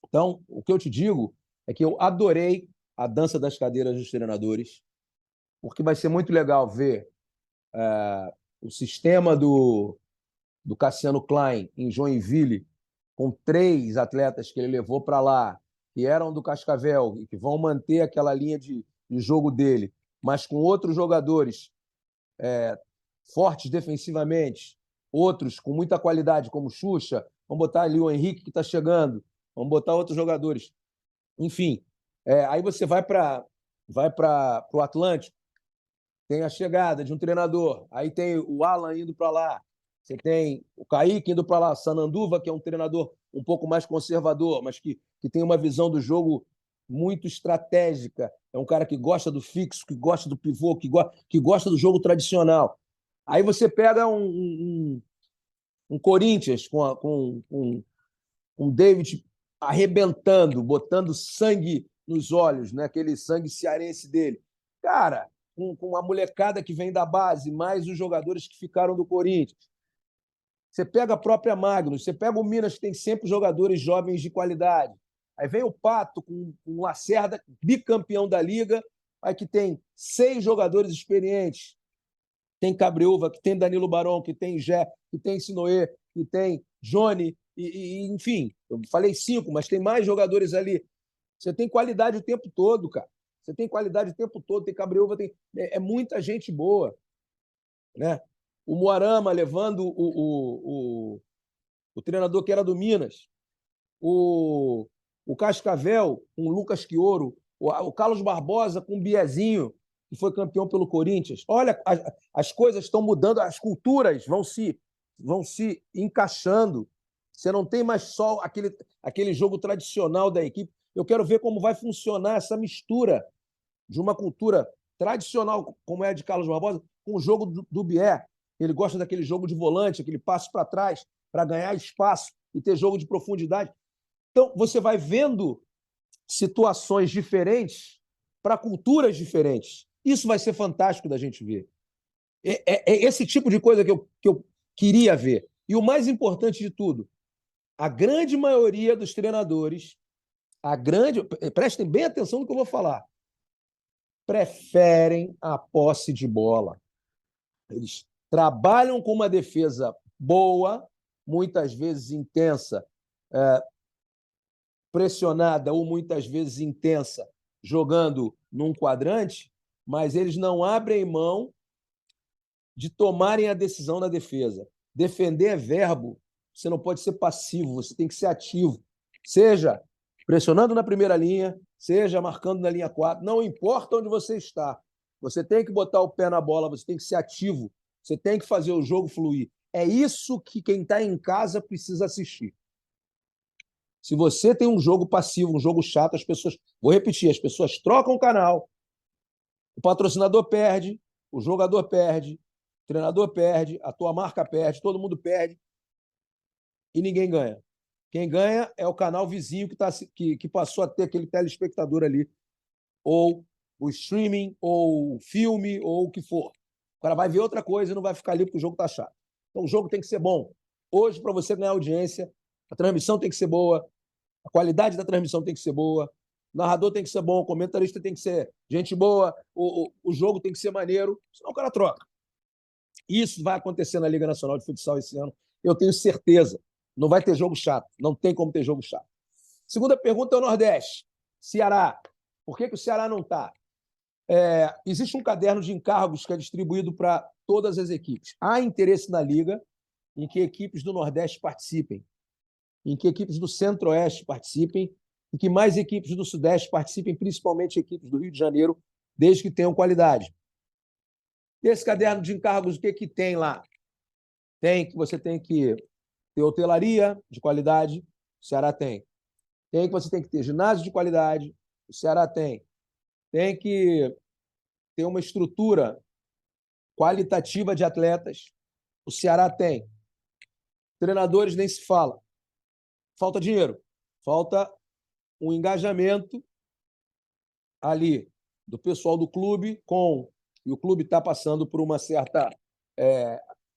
Então, o que eu te digo é que eu adorei a dança das cadeiras dos treinadores, porque vai ser muito legal ver o sistema do Cassiano Klein em Joinville, com 3 atletas que ele levou para lá, que eram do Cascavel e que vão manter aquela linha de jogo dele, mas com outros jogadores fortes defensivamente, outros com muita qualidade, como Xuxa, vamos botar ali o Henrique que está chegando, vamos botar outros jogadores. Enfim, aí você vai para o Atlântico, tem a chegada de um treinador, aí tem o Alan indo para lá, você tem o Kaique indo para lá, Sananduva, que é um treinador um pouco mais conservador, mas que tem uma visão do jogo muito estratégica, é um cara que gosta do fixo, que gosta do pivô, que gosta do jogo tradicional. Aí você pega um Corinthians com um David arrebentando, botando sangue nos olhos, né? Aquele sangue cearense dele. Cara, com a molecada que vem da base, mais os jogadores que ficaram do Corinthians. Você pega a própria Magnus, você pega o Minas, que tem sempre jogadores jovens de qualidade. Aí vem o Pato com o Lacerda, bicampeão da Liga, aí que tem 6 jogadores experientes. Tem Cabriúva, que tem Danilo Barão, que tem Gé, que tem Sinoê, que tem Johnny, enfim, eu falei 5, mas tem mais jogadores ali. Você tem qualidade o tempo todo, cara. Você tem qualidade o tempo todo, tem Cabriúva, é muita gente boa, né? O Moarama levando o treinador que era do Minas, o Cascavel com o Lucas Quioro, o Carlos Barbosa com o Biezinho, que foi campeão pelo Corinthians. Olha, as coisas estão mudando, as culturas vão se encaixando. Você não tem mais só aquele jogo tradicional da equipe. Eu quero ver como vai funcionar essa mistura de uma cultura tradicional, como é a de Carlos Barbosa, com o jogo do Bié. Ele gosta daquele jogo de volante, aquele passo para trás, para ganhar espaço e ter jogo de profundidade. Então, você vai vendo situações diferentes para culturas diferentes. Isso vai ser fantástico da gente ver. É esse tipo de coisa que eu queria ver. E o mais importante de tudo, a grande maioria dos treinadores, prestem bem atenção no que eu vou falar, preferem a posse de bola. Eles trabalham com uma defesa boa, muitas vezes intensa, pressionada ou muitas vezes intensa, jogando num quadrante, mas eles não abrem mão de tomarem a decisão na defesa. Defender é verbo, você não pode ser passivo, você tem que ser ativo. Seja pressionando na primeira linha, seja marcando na linha 4, não importa onde você está. Você tem que botar o pé na bola, você tem que ser ativo, você tem que fazer o jogo fluir. É isso que quem está em casa precisa assistir. Se você tem um jogo passivo, um jogo chato, as pessoas... Vou repetir, as pessoas trocam o canal, o patrocinador perde, o jogador perde, o treinador perde, a tua marca perde, todo mundo perde e ninguém ganha. Quem ganha é o canal vizinho que passou a ter aquele telespectador ali, ou o streaming, ou o filme, ou o que for. O cara vai ver outra coisa e não vai ficar ali porque o jogo está chato. Então o jogo tem que ser bom. Hoje, para você ganhar audiência, A transmissão tem que ser boa, a qualidade da transmissão tem que ser boa, o narrador tem que ser bom, o comentarista tem que ser gente boa, o jogo tem que ser maneiro, senão o cara troca. Isso vai acontecer na Liga Nacional de Futsal esse ano, eu tenho certeza. Não vai ter jogo chato, não tem como ter jogo chato. Segunda pergunta é o Nordeste. Ceará. Por que o Ceará não está? Existe um caderno de encargos que é distribuído para todas as equipes. Há interesse na Liga em que equipes do Nordeste participem, em que equipes do Centro-Oeste participem, em que mais equipes do Sudeste participem, principalmente equipes do Rio de Janeiro, desde que tenham qualidade. Esse caderno de encargos, o que tem lá? Você tem que ter hotelaria de qualidade, o Ceará tem. Você tem que ter ginásio de qualidade, o Ceará tem. Tem que ter uma estrutura qualitativa de atletas, o Ceará tem. Treinadores nem se fala. Falta dinheiro, falta um engajamento ali do pessoal do clube e o clube está passando por uma certa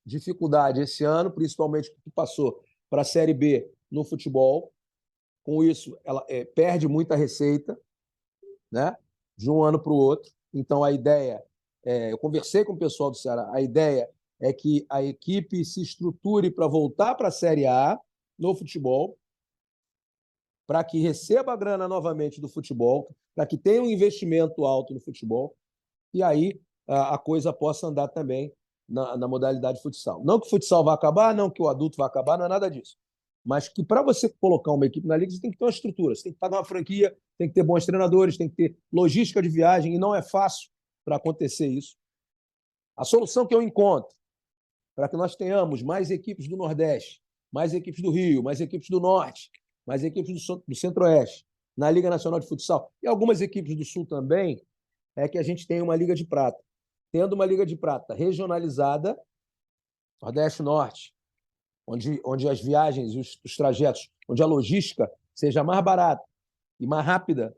dificuldade esse ano, principalmente porque passou para a Série B no futebol. Com isso, ela perde muita receita, né, de um ano para o outro. Então, a ideia, eu conversei com o pessoal do Ceará, a ideia é que a equipe se estruture para voltar para a Série A no futebol, para que receba a grana novamente do futebol, para que tenha um investimento alto no futebol, e aí a coisa possa andar também na modalidade futsal. Não que o futsal vai acabar, não que o adulto vai acabar, não é nada disso. Mas que para você colocar uma equipe na liga, você tem que ter uma estrutura, você tem que pagar uma franquia, tem que ter bons treinadores, tem que ter logística de viagem, e não é fácil para acontecer isso. A solução que eu encontro para que nós tenhamos mais equipes do Nordeste, mais equipes do Rio, mais equipes do Norte, mais equipes do Centro-Oeste, na Liga Nacional de Futsal, e algumas equipes do Sul também, é que a gente tenha uma Liga de Prata. Tendo uma Liga de Prata regionalizada, Nordeste-Norte, onde as viagens e os trajetos, onde a logística seja mais barata e mais rápida,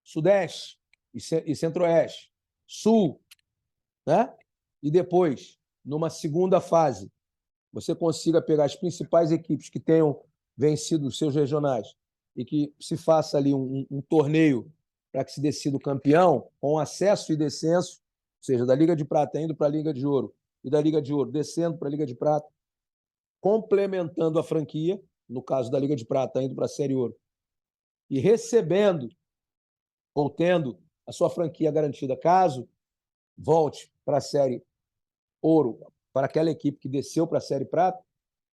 Sudeste e Centro-Oeste, Sul, né? E depois, numa segunda fase, você consiga pegar as principais equipes que tenham vencido os seus regionais e que se faça ali um torneio para que se decida o campeão, com acesso e descenso, ou seja, da Liga de Prata indo para a Liga de Ouro e da Liga de Ouro descendo para a Liga de Prata, complementando a franquia, no caso da Liga de Prata indo para a Série Ouro, e recebendo ou tendo a sua franquia garantida, caso volte para a Série Ouro, para aquela equipe que desceu para a Série Prata,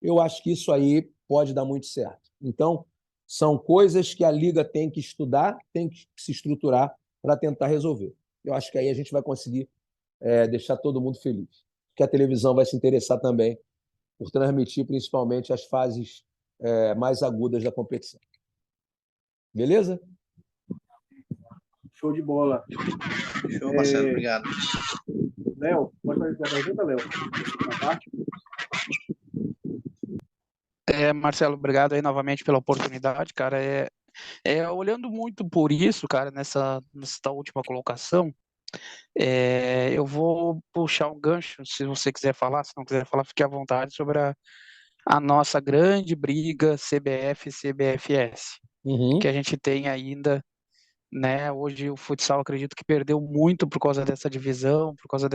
eu acho que isso aí pode dar muito certo. Então, são coisas que a Liga tem que estudar, tem que se estruturar para tentar resolver. Eu acho que aí a gente vai conseguir deixar todo mundo feliz. Que a televisão vai se interessar também por transmitir principalmente as fases mais agudas da competição. Beleza? Show de bola. Show, Marcelo, obrigado. Léo, pode fazer a pergunta, Léo? Marcelo, obrigado aí novamente pela oportunidade, cara. Olhando muito por isso, cara, nessa última colocação, eu vou puxar um gancho, se você quiser falar, se não quiser falar, fique à vontade, sobre a nossa grande briga CBF e CBFS, que a gente tem ainda, né? Hoje o futsal, acredito que perdeu muito por causa dessa divisão, por causa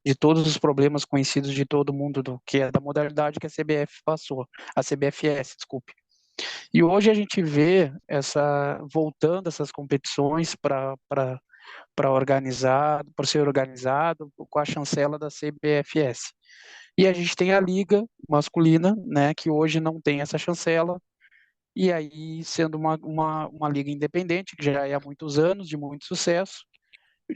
de todos os problemas conhecidos de todo mundo, que é da modalidade que a CBF passou, a CBFS, desculpe. E hoje a gente vê voltando essas competições para ser organizado com a chancela da CBFS. E a gente tem a liga masculina, né, que hoje não tem essa chancela, e aí sendo uma liga independente, que já é há muitos anos, de muito sucesso,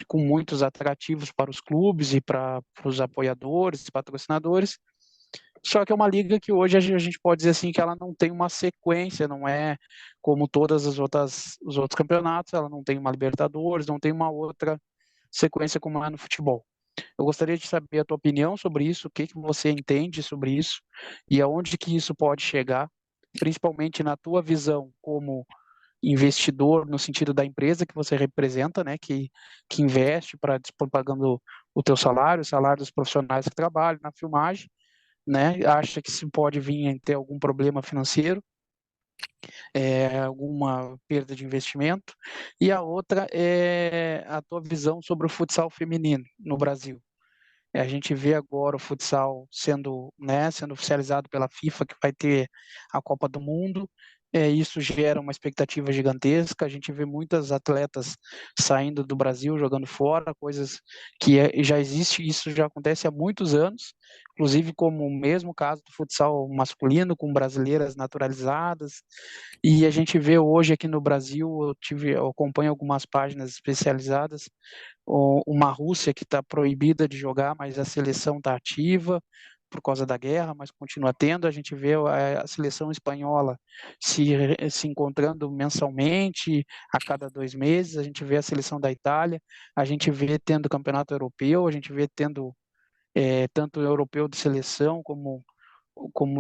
com muitos atrativos para os clubes e para os apoiadores, patrocinadores, só que é uma liga que hoje a gente pode dizer assim que ela não tem uma sequência, não é como todas os outros campeonatos, ela não tem uma Libertadores, não tem uma outra sequência como é no futebol. Eu gostaria de saber a tua opinião sobre isso, o que você entende sobre isso e aonde que isso pode chegar, principalmente na tua visão como investidor, no sentido da empresa que você representa, né, que investe para pagando o teu salário, o salário dos profissionais que trabalham na filmagem, né? Acha que se pode vir a ter algum problema financeiro, alguma perda de investimento, e a outra é a tua visão sobre o futsal feminino no Brasil. A gente vê agora o futsal sendo, né, sendo oficializado pela FIFA, que vai ter a Copa do Mundo. Isso gera uma expectativa gigantesca. A gente vê muitas atletas saindo do Brasil, jogando fora, coisas que já existe, isso já acontece há muitos anos, inclusive como o mesmo caso do futsal masculino, com brasileiras naturalizadas. E a gente vê hoje aqui no Brasil, eu acompanho algumas páginas especializadas, uma Rússia que está proibida de jogar, mas a seleção está ativa por causa da guerra, mas continua tendo. A gente vê a seleção espanhola se encontrando mensalmente, a cada 2 meses. A gente vê a seleção da Itália, a gente vê tendo campeonato europeu, a gente vê tendo tanto europeu de seleção como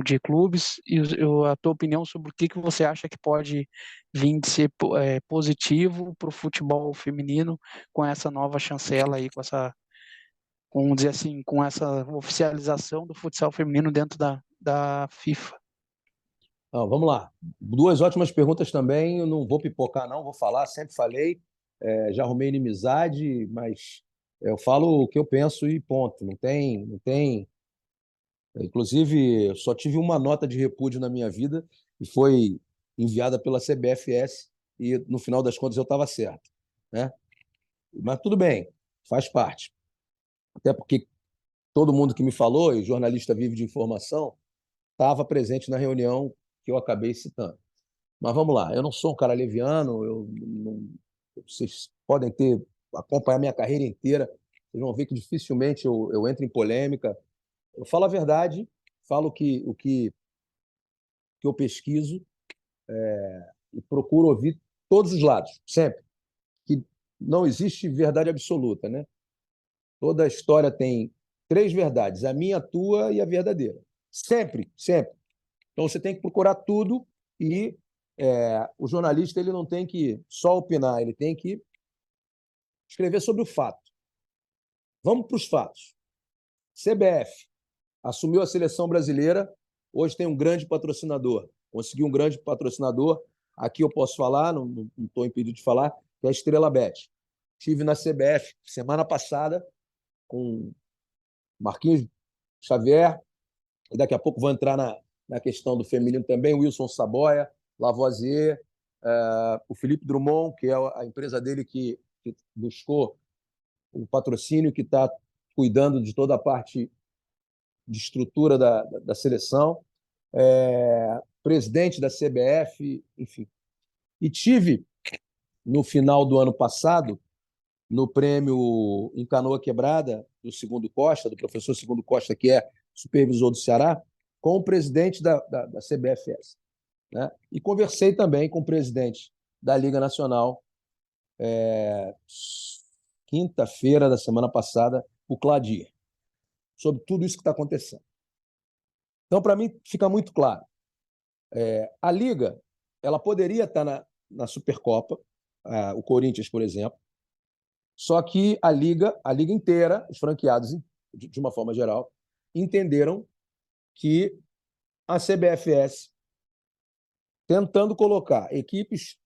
de clubes, e a tua opinião sobre o que você acha que pode vir de ser positivo para o futebol feminino com essa nova chancela aí, vamos dizer assim, com essa oficialização do futsal feminino dentro da FIFA. Vamos lá. 2 ótimas perguntas também. Eu não vou pipocar, não, vou falar, sempre falei. Já arrumei inimizade, mas eu falo o que eu penso e ponto. Não tem. Inclusive, só tive uma nota de repúdio na minha vida e foi enviada pela CBFS e, no final das contas, eu estava certo, né? Mas tudo bem, faz parte. Até porque todo mundo que me falou, e jornalista vive de informação, estava presente na reunião que eu acabei citando. Mas vamos lá, eu não sou um cara leviano, vocês podem acompanhar minha carreira inteira, vocês vão ver que dificilmente eu entro em polêmica. Eu falo a verdade, falo o que eu pesquiso e procuro ouvir todos os lados, sempre. Que não existe verdade absoluta, né? Toda história tem 3 verdades, a minha, a tua e a verdadeira. Sempre, sempre. Então você tem que procurar tudo e o jornalista ele não tem que só opinar, ele tem que escrever sobre o fato. Vamos para os fatos. CBF assumiu a seleção brasileira, hoje tem um grande patrocinador. Conseguiu um grande patrocinador, aqui eu posso falar, não estou impedido de falar, que é a Estrela Bet. Estive na CBF semana passada com Marquinhos Xavier, e daqui a pouco vou entrar na questão do feminino também, o Wilson Saboia, Lavoisier, o Felipe Drummond, que é a empresa dele que buscou o patrocínio, que está cuidando de toda a parte de estrutura da seleção, presidente da CBF, enfim. E tive, no final do ano passado, no prêmio em Canoa Quebrada, do Segundo Costa, do professor Segundo Costa, que é supervisor do Ceará, com o presidente da CBFS. Né? E conversei também com o presidente da Liga Nacional, quinta-feira da semana passada, o Cladir, sobre tudo isso que está acontecendo. Então, para mim, fica muito claro. A Liga ela poderia estar na Supercopa, o Corinthians, por exemplo, só que a Liga inteira, os franqueados, de uma forma geral, entenderam que a CBFS, tentando colocar equipes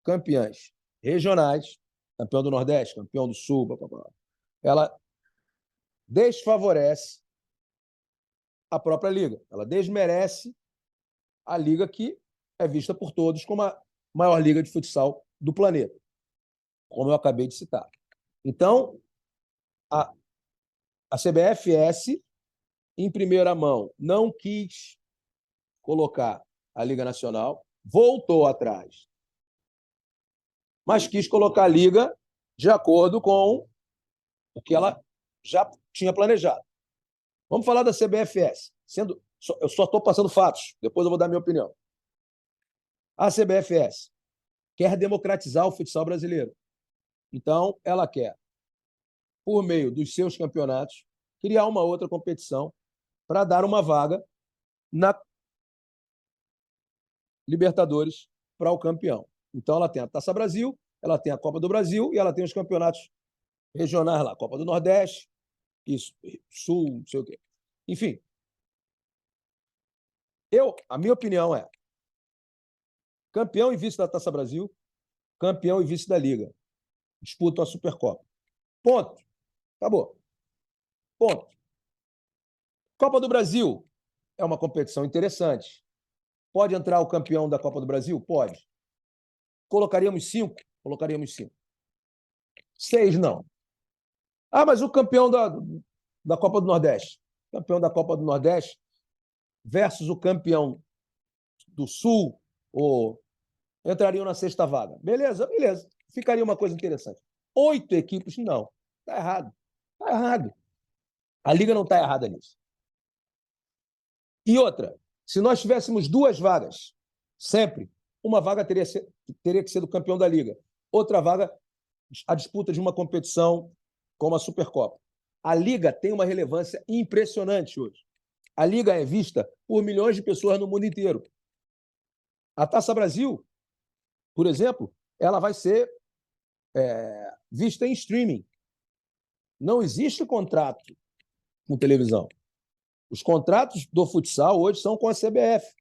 campeãs regionais, campeão do Nordeste, campeão do Sul, blá, blá, blá, ela desfavorece a própria Liga. Ela desmerece a Liga que é vista por todos como a maior liga de futsal do planeta, como eu acabei de citar. Então, a CBFS, em primeira mão, não quis colocar a Liga Nacional, voltou atrás, mas quis colocar a Liga de acordo com o que ela já tinha planejado. Vamos falar da CBFS. Eu só estou passando fatos, depois eu vou dar minha opinião. A CBFS quer democratizar o futsal brasileiro. Então, ela quer, por meio dos seus campeonatos, criar uma outra competição para dar uma vaga na Libertadores para o campeão. Então, ela tem a Taça Brasil, ela tem a Copa do Brasil e ela tem os campeonatos regionais lá, Copa do Nordeste, isso, Sul, não sei o quê. Enfim, A minha opinião é campeão e vice da Taça Brasil, campeão e vice da Liga. Disputam a Supercopa. Ponto. Acabou. Ponto. Copa do Brasil é uma competição interessante. Pode entrar o campeão da Copa do Brasil? Pode. Colocaríamos 5? Colocaríamos 5. 6, não. Ah, mas o campeão da Copa do Nordeste. Campeão da Copa do Nordeste versus o campeão do Sul, ou entrariam na sexta vaga. Beleza, beleza. Ficaria uma coisa interessante. 8 equipes, não. Está errado. Está errado. A Liga não está errada nisso. E outra, se nós tivéssemos 2 vagas, sempre, uma vaga teria que ser do campeão da Liga. Outra vaga, a disputa de uma competição como a Supercopa. A Liga tem uma relevância impressionante hoje. A Liga é vista por milhões de pessoas no mundo inteiro. A Taça Brasil, por exemplo, ela vai ser vista em streaming. Não existe contrato com televisão. Os contratos do futsal hoje são com a CBF.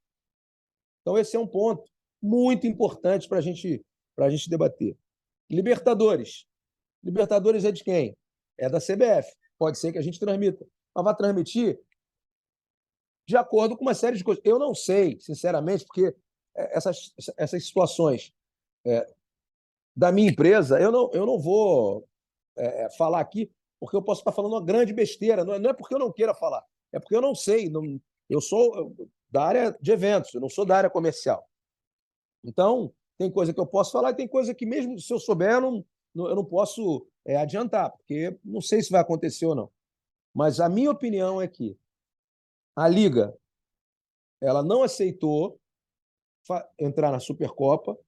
Então, esse é um ponto muito importante para a gente debater. Libertadores. Libertadores é de quem? É da CBF. Pode ser que a gente transmita. Mas vai transmitir de acordo com uma série de coisas. Eu não sei, sinceramente, porque essas situações da minha empresa, eu não vou falar aqui, porque eu posso estar falando uma grande besteira. Não é porque eu não queira falar, é porque eu não sei. Eu sou da área de eventos, eu não sou da área comercial. Então, tem coisa que eu posso falar e tem coisa que, mesmo se eu souber, eu não posso adiantar, porque não sei se vai acontecer ou não. Mas a minha opinião é que a Liga ela não aceitou entrar na Supercopa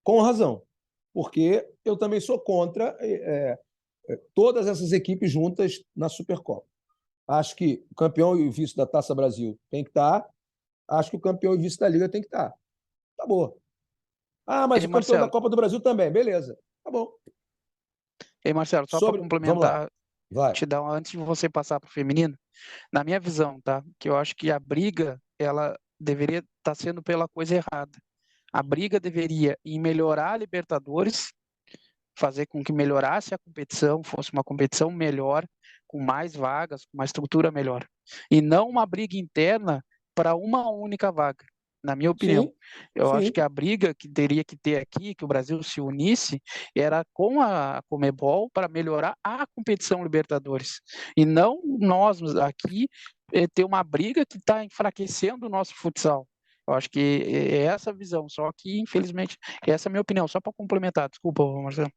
com razão, porque eu também sou contra todas essas equipes juntas na Supercopa. Acho que o campeão e o vice da Taça Brasil tem que estar. Acho que o campeão e vice da Liga tem que estar. Tá bom. Ah, mas o campeão Marcelo, da Copa do Brasil também. Beleza. Tá bom. Ei, Marcelo, só para complementar, Vai. te dar antes de você passar para o feminino, na minha visão, tá? Que eu acho que a briga, ela deveria estar sendo pela coisa errada. A briga deveria em melhorar a Libertadores, fazer com que melhorasse a competição, fosse uma competição melhor, com mais vagas, com uma estrutura melhor. E não uma briga interna para uma única vaga, na minha opinião. Sim, Eu sim. acho que a briga que teria que ter aqui, que o Brasil se unisse, era com a Conmebol para melhorar a competição Libertadores. E não nós aqui ter uma briga que está enfraquecendo o nosso futsal. Eu acho que é essa a visão, só que, infelizmente, essa é a minha opinião, só para complementar. Desculpa, Marcelo.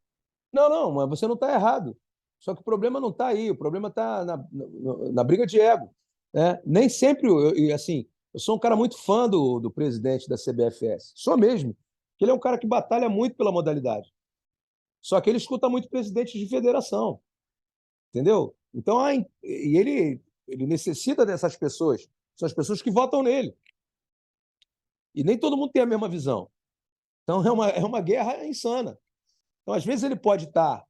Não, mas você não está errado. Só que o problema não está aí, o problema está na briga de ego. Né? Nem sempre, eu sou um cara muito fã do presidente da CBFS, sou mesmo, porque ele é um cara que batalha muito pela modalidade. Só que ele escuta muito presidente de federação, entendeu? Então, ele necessita dessas pessoas, são as pessoas que votam nele. E nem todo mundo tem a mesma visão. Então, é uma guerra insana. Então, às vezes, ele pode estar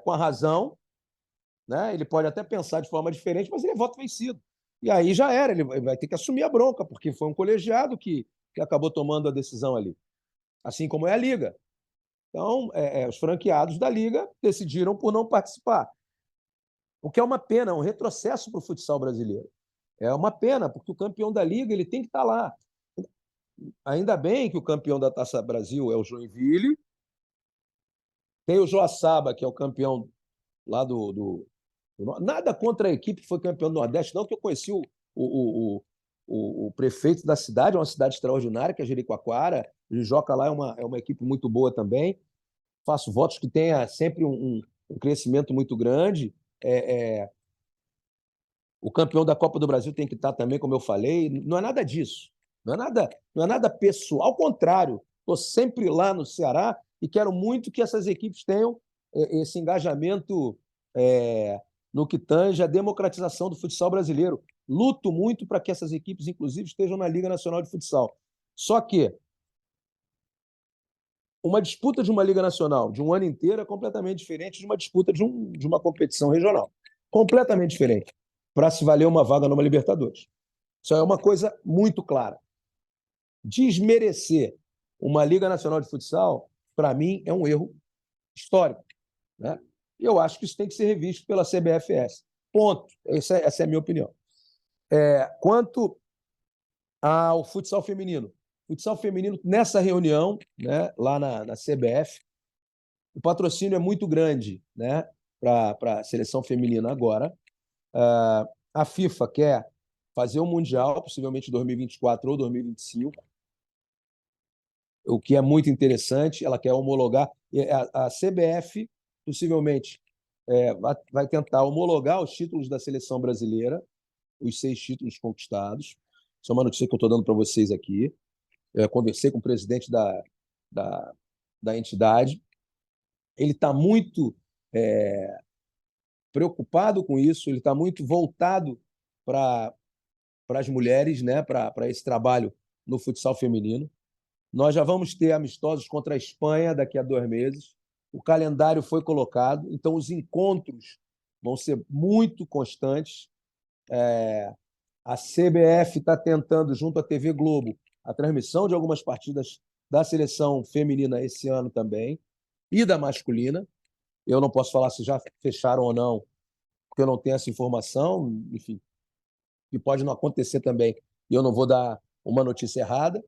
com a razão, né? Ele pode até pensar de forma diferente, mas ele é voto vencido. E aí já era, ele vai ter que assumir a bronca, porque foi um colegiado que acabou tomando a decisão ali. Assim como é a Liga. Então, os franqueados da Liga decidiram por não participar. O que é uma pena, um retrocesso para o futsal brasileiro. É uma pena, porque o campeão da Liga ele tem que estar lá. Ainda bem que o campeão da Taça Brasil é o Joinville. Tem o Joaçaba, que é o campeão lá Nada contra a equipe que foi campeão do Nordeste, não, que eu conheci o prefeito da cidade, é uma cidade extraordinária, que é Jericoacoara. O Joca lá é uma equipe muito boa também. Faço votos que tenha sempre um crescimento muito grande. O campeão da Copa do Brasil tem que estar também, como eu falei. Não é nada disso. Não é nada pessoal. Ao contrário, estou sempre lá no Ceará e quero muito que essas equipes tenham esse engajamento no que tange a democratização do futsal brasileiro. Luto muito para que essas equipes, inclusive, estejam na Liga Nacional de Futsal. Só que uma disputa de uma Liga Nacional de um ano inteiro é completamente diferente de uma disputa de uma competição regional. Completamente diferente, para se valer uma vaga numa Libertadores. Isso é uma coisa muito clara. Desmerecer uma Liga Nacional de Futsal, para mim, é um erro histórico, né? E eu acho que isso tem que ser revisto pela CBFS. Ponto. Essa é a minha opinião. Quanto ao futsal feminino. Futsal feminino, nessa reunião, né, lá na CBF, o patrocínio é muito grande, né, para a seleção feminina agora. A FIFA quer fazer o Mundial, possivelmente 2024 ou 2025, o que é muito interessante. Ela quer homologar. A CBF, possivelmente, vai tentar homologar os títulos da seleção brasileira, os 6 títulos conquistados. Isso é uma notícia que eu estou dando para vocês aqui. Eu conversei com o presidente da entidade. Ele está muito preocupado com isso, ele está muito voltado para as mulheres, né, para esse trabalho no futsal feminino. Nós já vamos ter amistosos contra a Espanha daqui a 2 meses. O calendário foi colocado, então os encontros vão ser muito constantes. A CBF está tentando, junto à TV Globo, a transmissão de algumas partidas da seleção feminina esse ano também, e da masculina. Eu não posso falar se já fecharam ou não, porque eu não tenho essa informação, enfim, que pode não acontecer também, e eu não vou dar uma notícia errada.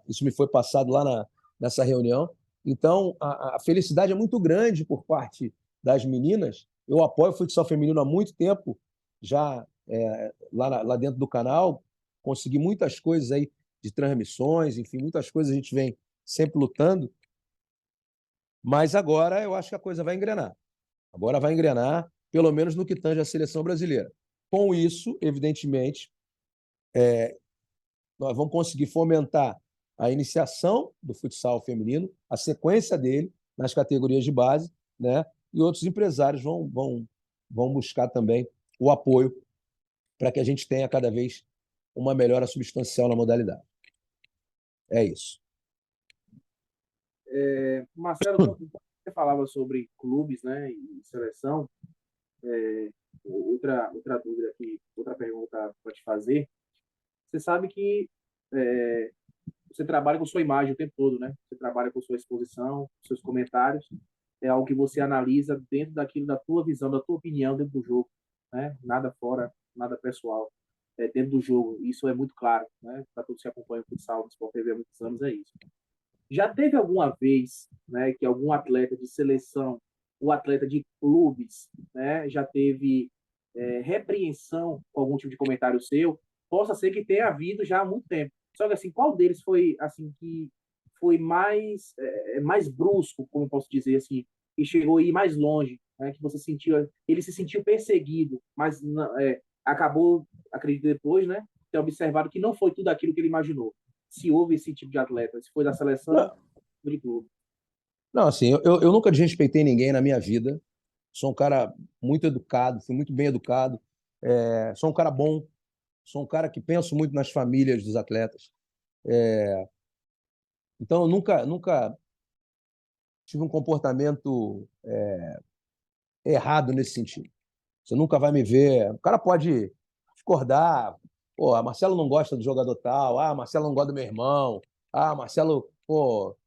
Isso me foi passado lá nessa reunião. Então, a felicidade é muito grande por parte das meninas. Eu apoio o futsal feminino há muito tempo, já lá dentro do canal, consegui muitas coisas aí de transmissões, enfim, muitas coisas a gente vem sempre lutando, mas agora eu acho que a coisa vai engrenar. Agora vai engrenar, pelo menos no que tange à seleção brasileira. Com isso, evidentemente, nós vamos conseguir fomentar a iniciação do futsal feminino, a sequência dele nas categorias de base, né? E outros empresários vão buscar também o apoio para que a gente tenha cada vez uma melhora substancial na modalidade. É isso. Marcelo, quando você falava sobre clubes, né, e seleção, outra dúvida aqui, outra pergunta para te fazer. Você sabe que você trabalha com sua imagem o tempo todo, né? Você trabalha com sua exposição, seus comentários. É algo que você analisa dentro daquilo, da tua visão, da tua opinião dentro do jogo, né? Nada fora, nada pessoal. Dentro do jogo, isso é muito claro, né? Para todos que acompanham o futsal, o Sport TV há muitos anos, é isso. Já teve alguma vez, né, que algum atleta de seleção, ou atleta de clubes, né, já teve repreensão com algum tipo de comentário seu? Possa ser que tenha havido já há muito tempo. Só que assim, qual deles foi assim que foi mais brusco, como posso dizer assim, e chegou a ir mais longe, né, que você sentiu, ele se sentiu perseguido, mas acabou, acredito depois, né, ter observado que não foi tudo aquilo que ele imaginou. Se houve esse tipo de atleta, se foi da seleção ou de clube. Não, assim, eu nunca desrespeitei ninguém na minha vida. Sou um cara muito educado, fui muito bem educado. Sou um cara bom, sou um cara que penso muito nas famílias dos atletas. Então, eu nunca tive um comportamento errado nesse sentido. Você nunca vai me ver. O cara pode discordar. Pô, a Marcelo não gosta do jogador tal. Ah, Marcelo não gosta do meu irmão. Ah, Marcelo, pô,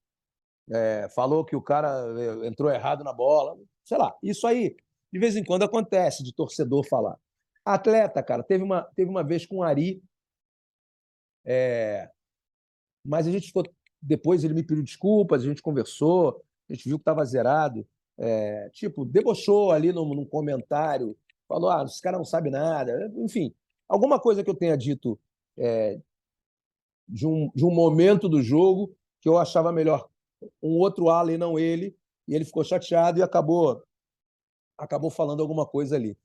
falou que o cara entrou errado na bola. Sei lá, isso aí, de vez em quando, acontece de torcedor falar. Atleta, cara, teve uma vez com o Ari, mas a gente ficou. Depois ele me pediu desculpas, a gente conversou, a gente viu que estava zerado. Debochou ali num comentário, falou: esse cara não sabe nada. Enfim, alguma coisa que eu tenha dito de um momento do jogo que eu achava melhor um outro ala e não ele, e ele ficou chateado e acabou falando alguma coisa ali.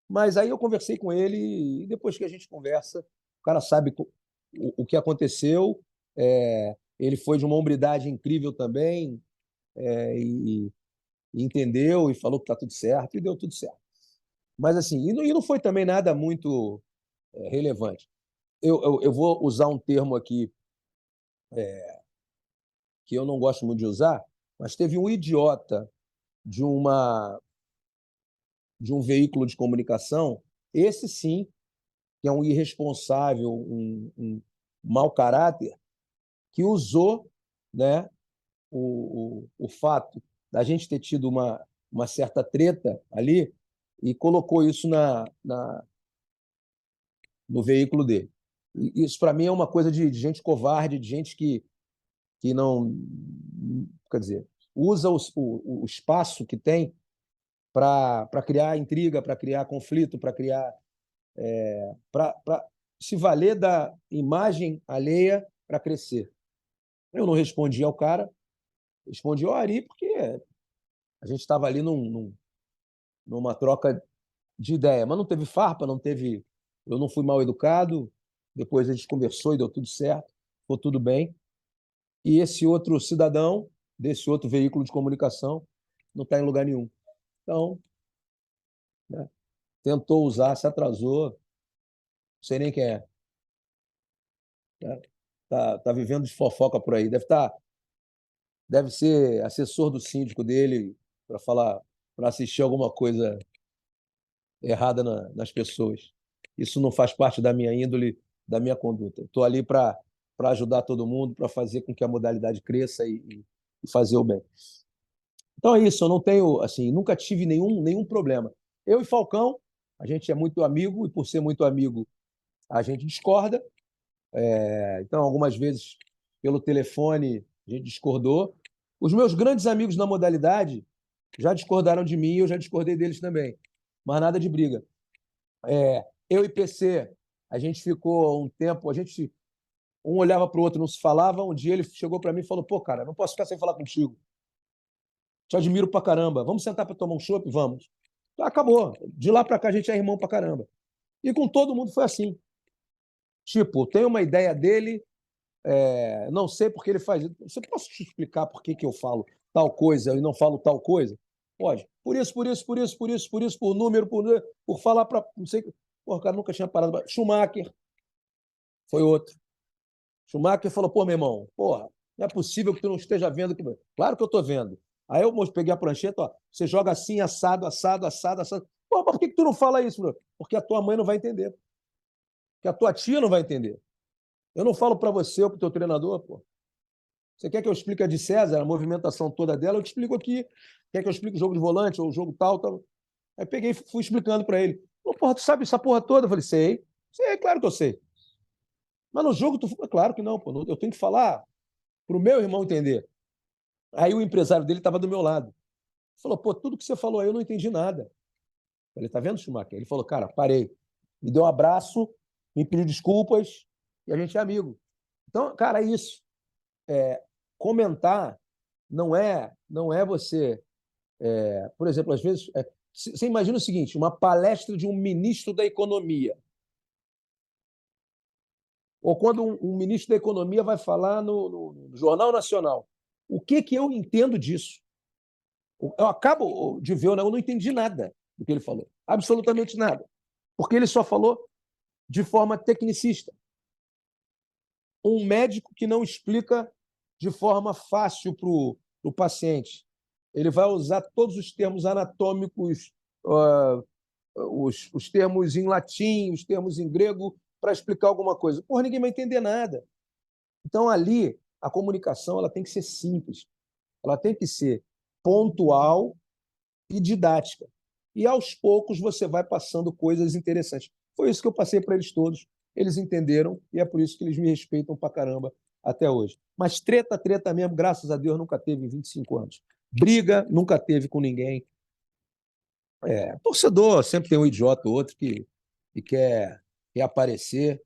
Mas aí eu conversei com ele e depois que a gente conversa, o cara sabe o que aconteceu. Ele foi de uma hombridade incrível também, e entendeu e falou que está tudo certo e deu tudo certo. Mas assim, e não foi também nada muito relevante. Eu vou usar um termo aqui que eu não gosto muito de usar, mas teve um idiota de um veículo de comunicação, esse sim, que é um irresponsável, um mau caráter, que usou, né, o fato da gente ter tido uma certa treta ali e colocou isso no veículo dele. E isso, para mim, é uma coisa de gente covarde, de gente que não, quer dizer, usa o espaço que tem para criar intriga, para criar conflito, para criar, para se valer da imagem alheia para crescer. Eu não respondi ao cara, respondi ao Ari, porque a gente estava ali numa troca de ideia, mas não teve farpa, não teve. Eu não fui mal educado. Depois a gente conversou e deu tudo certo, ficou tudo bem. E esse outro cidadão, desse outro veículo de comunicação, não está em lugar nenhum. Então, né, tentou usar, se atrasou, não sei nem quem é. Né? Tá vivendo de fofoca por aí. Deve ser assessor do síndico dele para falar, para assistir alguma coisa errada nas pessoas. Isso não faz parte da minha índole, da minha conduta. Estou ali para ajudar todo mundo, para fazer com que a modalidade cresça e fazer o bem. Então é isso, eu não tenho, assim, nunca tive nenhum problema. Eu e Falcão, a gente é muito amigo, e por ser muito amigo, a gente discorda. Então, algumas vezes, pelo telefone, a gente discordou. Os meus grandes amigos na modalidade já discordaram de mim e eu já discordei deles também. Mas nada de briga. Eu e PC, a gente ficou um tempo, um olhava para o outro, não se falava. Um dia ele chegou para mim e falou: pô, cara, não posso ficar sem falar contigo. Te admiro pra caramba. Vamos sentar para tomar um chopp? Vamos. Acabou. De lá para cá a gente é irmão pra caramba. E com todo mundo foi assim. Tipo, tem uma ideia dele, não sei porque ele faz isso. Você posso te explicar por que eu falo tal coisa e não falo tal coisa? Pode. Por isso, por número, por falar para. Não sei. Pô, o cara nunca tinha parado. Schumacher foi outro. Schumacher falou: pô, meu irmão, porra, não é possível que tu não esteja vendo. Claro que eu estou vendo. Aí eu peguei a prancheta, ó, você joga assim, assado, assado, assado, assado. Pô, mas por que tu não fala isso, bro? Porque a tua mãe não vai entender. Porque a tua tia não vai entender. Eu não falo para você ou para o teu treinador, pô. Você quer que eu explique a de César, a movimentação toda dela? Eu te explico aqui. Quer que eu explique o jogo de volante ou o jogo tal, tal? Aí peguei e fui explicando para ele. Pô, porra, tu sabe essa porra toda? Eu falei: sei. Sei, claro que eu sei. Mas no jogo, claro que não, pô. Eu tenho que falar para o meu irmão entender. Aí o empresário dele estava do meu lado. Falou: pô, tudo que você falou aí eu não entendi nada. Ele: tá vendo, Schumacher? Ele falou: cara, parei. Me deu um abraço, me pediu desculpas e a gente é amigo. Então, cara, é isso. Comentar não é você. Por exemplo, às vezes. Você imagina o seguinte: uma palestra de um ministro da Economia. Ou quando um ministro da Economia vai falar no Jornal Nacional. O que eu entendo disso? Eu acabo de ver, eu não entendi nada do que ele falou. Absolutamente nada. Porque ele só falou de forma tecnicista. Um médico que não explica de forma fácil para o paciente. Ele vai usar todos os termos anatômicos, os termos em latim, os termos em grego, para explicar alguma coisa. Porra, ninguém vai entender nada. Então, ali, a comunicação ela tem que ser simples. Ela tem que ser pontual e didática. E, aos poucos, você vai passando coisas interessantes. Foi isso que eu passei para eles todos. Eles entenderam e é por isso que eles me respeitam pra caramba até hoje. Mas treta mesmo, graças a Deus, nunca teve em 25 anos. Briga, nunca teve com ninguém. Torcedor, sempre tem um idiota ou outro que quer aparecer,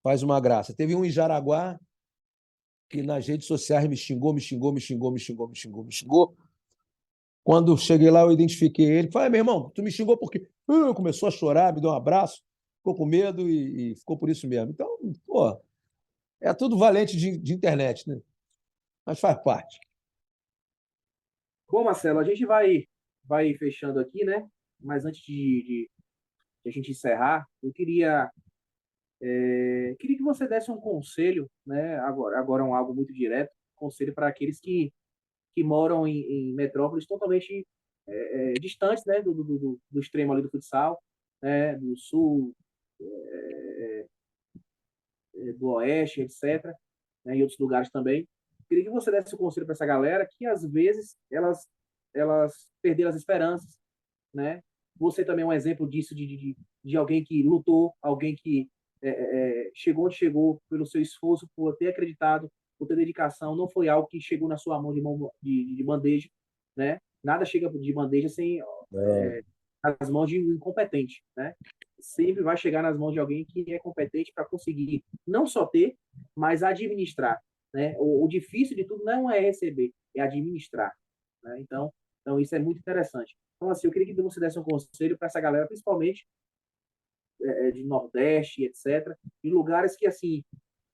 faz uma graça. Teve um em Jaraguá que nas redes sociais me xingou. Quando cheguei lá, eu identifiquei ele. Falei: meu irmão, tu me xingou por quê? Começou a chorar, me deu um abraço, ficou com medo e ficou por isso mesmo. Então, pô, é tudo valente de internet, né? Mas faz parte. Bom, Marcelo, a gente vai fechando aqui, né? Mas antes de a gente encerrar, eu queria que você desse um conselho, né? Agora é algo muito direto, conselho para aqueles que moram em metrópoles totalmente distantes, né? Do extremo ali do futsal, né? Do sul, do Oeste, etc., né, em outros lugares também. Queria que você desse um conselho para essa galera que, às vezes, elas perderam as esperanças, né? Você também é um exemplo disso, de alguém que lutou, alguém que chegou onde chegou pelo seu esforço, por ter acreditado, por ter dedicação. Não foi algo que chegou na sua mão de bandeja, né? Nada chega de bandeja sem nas mãos de um incompetente, né? Sempre vai chegar nas mãos de alguém que é competente para conseguir não só ter, mas administrar, né? O difícil de tudo não é receber, é administrar, né? Então isso é muito interessante. Então, assim, eu queria que você desse um conselho para essa galera, principalmente de Nordeste, etc., de lugares que, assim,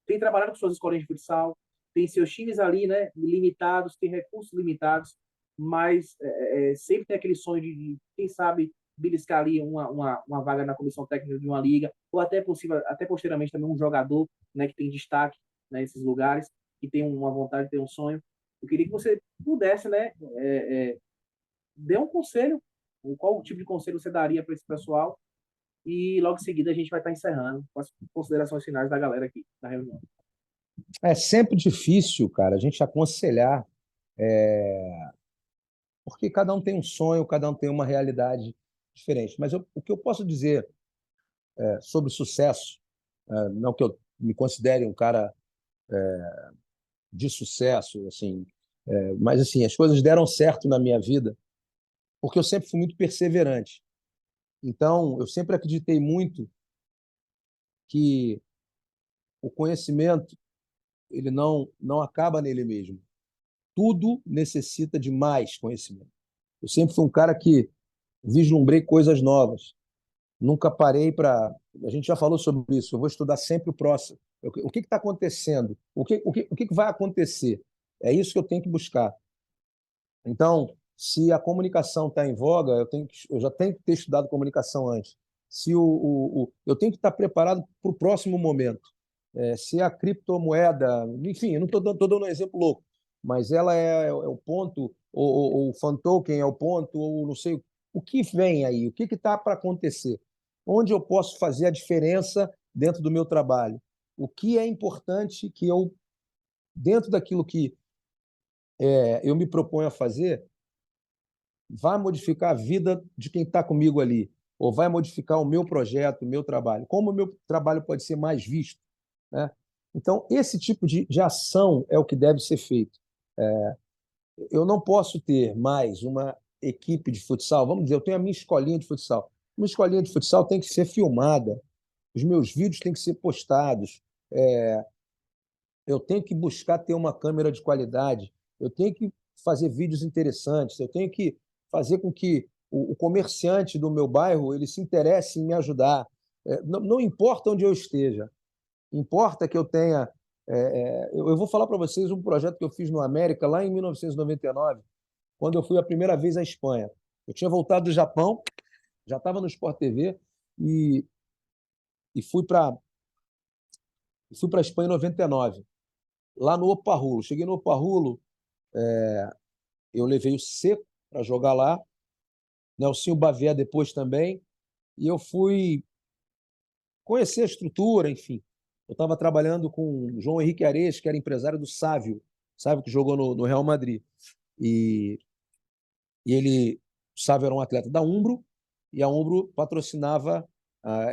tem trabalhado com suas escolas de futsal, tem seus times ali, né, limitados, tem recursos limitados, mas sempre tem aquele sonho de quem sabe, beliscar ali uma vaga na comissão técnica de uma liga, ou até possível, até posteriormente também um jogador, né, que tem destaque, né, nesses lugares, que tem uma vontade, tem um sonho. Eu queria que você pudesse, né, dê um conselho, qual tipo de conselho você daria para esse pessoal, e logo em seguida a gente vai estar encerrando com as considerações finais da galera aqui na reunião. É sempre difícil, cara, a gente aconselhar, porque cada um tem um sonho, cada um tem uma realidade diferente. Mas o que eu posso dizer sobre sucesso, não que eu me considere um cara de sucesso, assim, mas assim, as coisas deram certo na minha vida porque eu sempre fui muito perseverante. Então, eu sempre acreditei muito que o conhecimento ele não acaba nele mesmo. Tudo necessita de mais conhecimento. Eu sempre fui um cara que vislumbrei coisas novas. Nunca parei para... A gente já falou sobre isso. Eu vou estudar sempre o próximo. O que está acontecendo? O que vai acontecer? É isso que eu tenho que buscar. Então, se a comunicação está em voga, eu já tenho que ter estudado comunicação antes. Se eu tenho que estar preparado para o próximo momento. Se a criptomoeda, enfim, eu não estou dando um exemplo louco, mas ela é o ponto, ou o fan token é o ponto, ou não sei o que vem aí, o que está para acontecer, onde eu posso fazer a diferença dentro do meu trabalho, o que é importante que eu, dentro daquilo que eu me proponho a fazer, vai modificar a vida de quem está comigo ali, ou vai modificar o meu projeto, o meu trabalho, como o meu trabalho pode ser mais visto, né? Então, esse tipo de ação é o que deve ser feito. Eu não posso ter mais uma equipe de futsal, vamos dizer, eu tenho a minha escolinha de futsal. Uma escolinha de futsal tem que ser filmada, os meus vídeos têm que ser postados, eu tenho que buscar ter uma câmera de qualidade, eu tenho que fazer vídeos interessantes, eu tenho que fazer com que o comerciante do meu bairro ele se interesse em me ajudar. Não importa onde eu esteja, importa que eu tenha... eu vou falar para vocês um projeto que eu fiz no América, lá em 1999, quando eu fui a primeira vez à Espanha. Eu tinha voltado do Japão, já estava no Sport TV, e fui para a Espanha em 99, lá no Oparrulo. Cheguei no Oparrulo, eu levei o Seco para jogar lá, Nelsinho Bavier depois também, e eu fui conhecer a estrutura, enfim. Eu estava trabalhando com o João Henrique Ares, que era empresário do Sávio, que jogou no Real Madrid. E o Sávio era um atleta da Umbro, e a Umbro patrocinava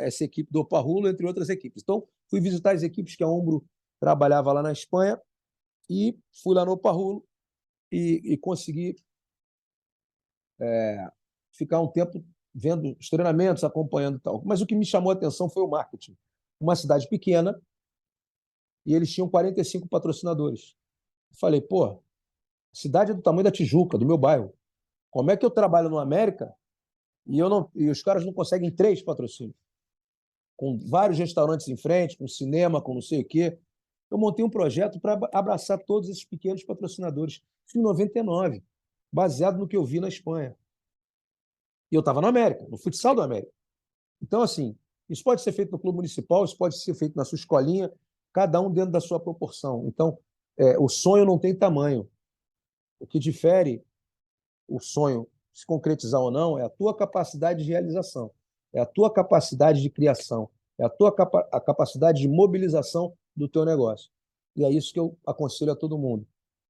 essa equipe do Oparrulo, entre outras equipes. Então, fui visitar as equipes que a Umbro trabalhava lá na Espanha, e fui lá no Oparrulo e consegui ficar um tempo vendo os treinamentos, acompanhando e tal. Mas o que me chamou a atenção foi o marketing. Uma cidade pequena, e eles tinham 45 patrocinadores. Eu falei, pô, cidade do tamanho da Tijuca, do meu bairro. Como é que eu trabalho no América e os caras não conseguem 3 patrocínios? Com vários restaurantes em frente, com cinema, com não sei o quê. Eu montei um projeto para abraçar todos esses pequenos patrocinadores. Isso em 99, baseado no que eu vi na Espanha. E eu estava no América, no futsal do América. Então, assim, isso pode ser feito no clube municipal, isso pode ser feito na sua escolinha, cada um dentro da sua proporção. Então, o sonho não tem tamanho. O que difere o sonho se concretizar ou não é a tua capacidade de realização, é a tua capacidade de criação, é a tua capacidade de mobilização do teu negócio. E é isso que eu aconselho a todo mundo,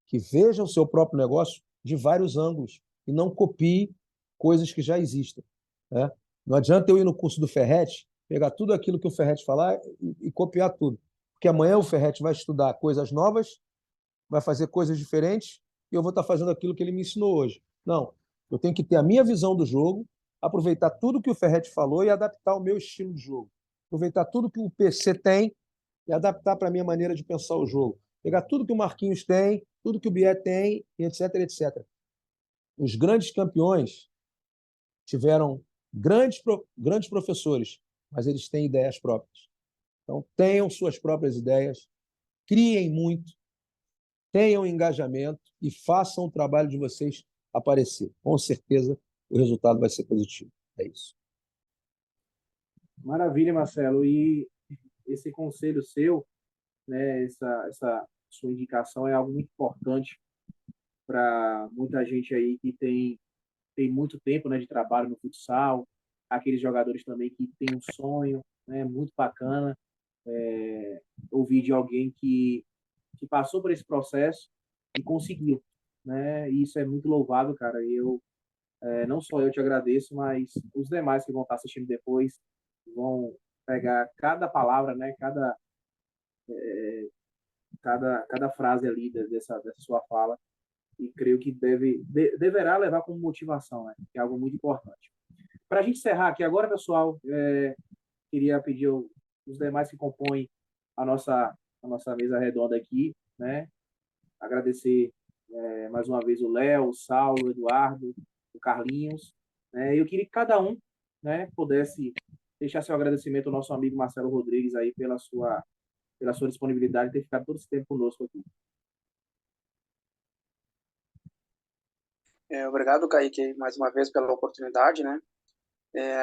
que veja o seu próprio negócio de vários ângulos e não copie coisas que já existem, né? Não adianta eu ir no curso do Ferretti, pegar tudo aquilo que o Ferretti falar e copiar tudo, porque amanhã o Ferretti vai estudar coisas novas, vai fazer coisas diferentes e eu vou estar fazendo aquilo que ele me ensinou hoje. Não, eu tenho que ter a minha visão do jogo, aproveitar tudo que o Ferretti falou e adaptar o meu estilo de jogo. Aproveitar tudo que o PC tem e adaptar para a minha maneira de pensar o jogo. Pegar tudo que o Marquinhos tem, tudo que o Bié tem, etc, etc. Os grandes campeões tiveram grandes professores, mas eles têm ideias próprias. Então, tenham suas próprias ideias, criem muito, tenham engajamento e façam o trabalho de vocês aparecer. Com certeza, o resultado vai ser positivo. É isso. Maravilha, Marcelo. E esse conselho seu, né, essa sua indicação é algo muito importante para muita gente aí que tem muito tempo, né, de trabalho no futsal, aqueles jogadores também que têm um sonho, né, muito bacana, ouvir de alguém que passou por esse processo e conseguiu, né? E isso é muito louvável, cara. E eu, não só eu te agradeço, mas os demais que vão estar assistindo depois vão pegar cada palavra, né? Cada frase ali dessa sua fala e creio que deverá levar como motivação, né? Que é algo muito importante. Para a gente encerrar aqui agora, pessoal, queria pedir os demais que compõem a nossa mesa redonda aqui, né? Agradecer mais uma vez o Léo, o Saulo, o Eduardo, o Carlinhos, né? Eu queria que cada um, né, pudesse deixar seu agradecimento ao nosso amigo Marcelo Rodrigues aí pela sua disponibilidade de ter ficado todo esse tempo conosco aqui. Obrigado, Kaique, mais uma vez pela oportunidade, né?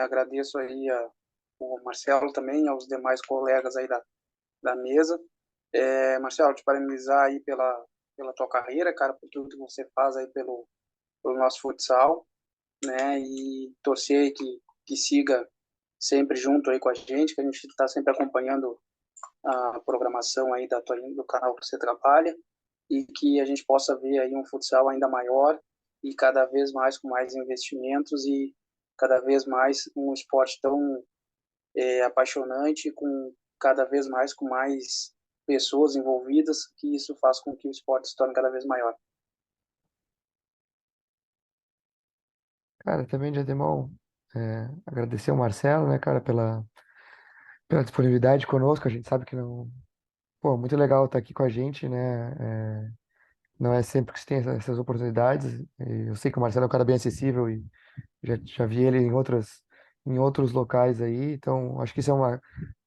Agradeço aí ao Marcelo também, aos demais colegas aí da mesa. Marcelo, te parabenizar aí pela tua carreira, cara, por tudo que você faz aí pelo nosso futsal, né? E torcer que siga sempre junto aí com a gente, que a gente está sempre acompanhando a programação aí do canal que você trabalha e que a gente possa ver aí um futsal ainda maior e cada vez mais com mais investimentos e cada vez mais um esporte tão apaixonante, com cada vez mais com mais pessoas envolvidas, que isso faz com que o esporte se torne cada vez maior. Cara, também de antemão, agradecer ao Marcelo, né, cara, pela disponibilidade conosco. A gente sabe que não. Pô, muito legal estar aqui com a gente, né? Não é sempre que se tem essas oportunidades. E eu sei que o Marcelo é um cara bem acessível e já vi ele em outros locais aí. Então, acho que isso é uma.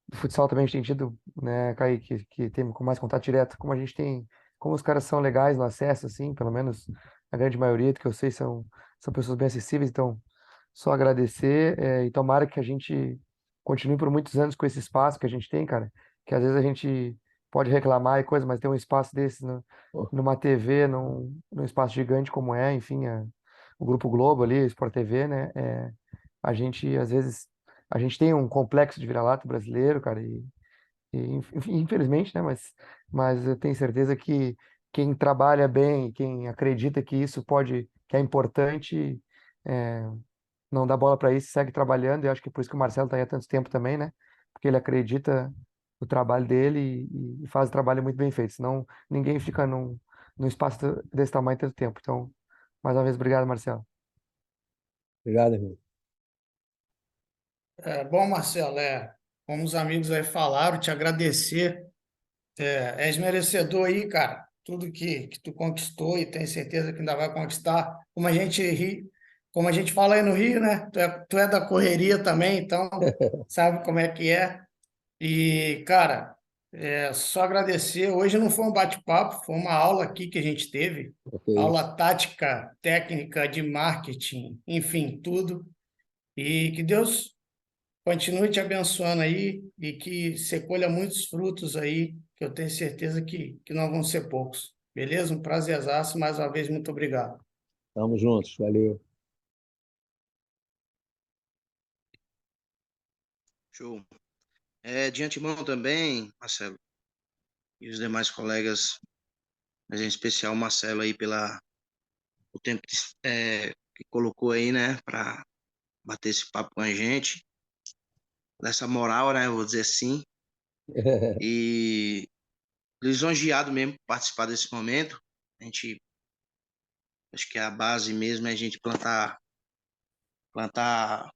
Do futsal também a gente tem tido, né, Kaique, que tem com mais contato direto, como a gente tem. Como os caras são legais no acesso, assim, pelo menos a grande maioria, do que eu sei, são pessoas bem acessíveis. Então, só agradecer, e tomara que a gente continue por muitos anos com esse espaço que a gente tem, cara. Que às vezes a gente pode reclamar e coisa, mas ter um espaço desse numa TV, num espaço gigante como enfim, o Grupo Globo ali, Sport TV, né? A gente, às vezes, a gente tem um complexo de vira-lata brasileiro, cara, infelizmente, né? Mas eu tenho certeza que quem trabalha bem, quem acredita que isso que é importante, é, não dá bola para isso, segue trabalhando, e acho que é por isso que o Marcelo está aí há tanto tempo também, né? Porque ele acredita no trabalho dele e faz o trabalho muito bem feito, senão ninguém fica num espaço desse tamanho tanto tempo. Então, mais uma vez, obrigado, Marcelo. Obrigado, irmão. Bom, Marcelo, como os amigos aí falaram, te agradecer. És merecedor aí, cara. Tudo que tu conquistou e tenho certeza que ainda vai conquistar. Como a gente fala aí no Rio, né? Tu é da correria também, então sabe como é que é. E, cara, só agradecer. Hoje não foi um bate-papo, foi uma aula aqui que a gente teve. Ok. Aula tática, técnica de marketing, enfim, tudo. E que Deus continue te abençoando aí e que você colha muitos frutos aí, que eu tenho certeza que não vão ser poucos. Beleza? Um prazerzaço. Mais uma vez, muito obrigado. Tamo juntos. Valeu. Show. De antemão também, Marcelo, e os demais colegas, mas em especial o Marcelo aí o tempo que colocou aí, né, para bater esse papo com a gente, dessa moral, né, eu vou dizer assim, e lisonjeado mesmo por participar desse momento. A gente, acho que a base mesmo é a gente plantar para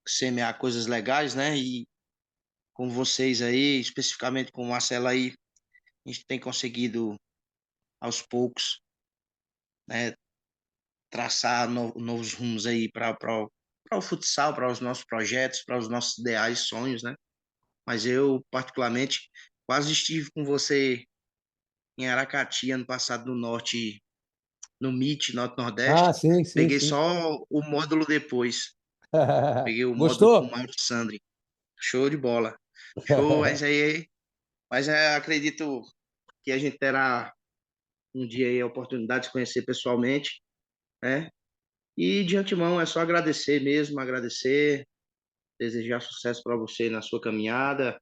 semear coisas legais, né, e com vocês aí, especificamente com o Marcelo aí, a gente tem conseguido aos poucos, né, traçar novos rumos aí para o futsal, para os nossos projetos, para os nossos ideais, sonhos, né? Mas eu, particularmente, quase estive com você em Aracati, ano passado, no Norte, no MIT, Ah, Norte-Nordeste. sim, sim, Peguei sim. só o módulo depois. Peguei o módulo com o Gostou? Mauro Sandri. Show de bola. Show, acredito que a gente terá um dia aí a oportunidade de se conhecer pessoalmente, né? E de antemão é só agradecer mesmo, agradecer, desejar sucesso para você na sua caminhada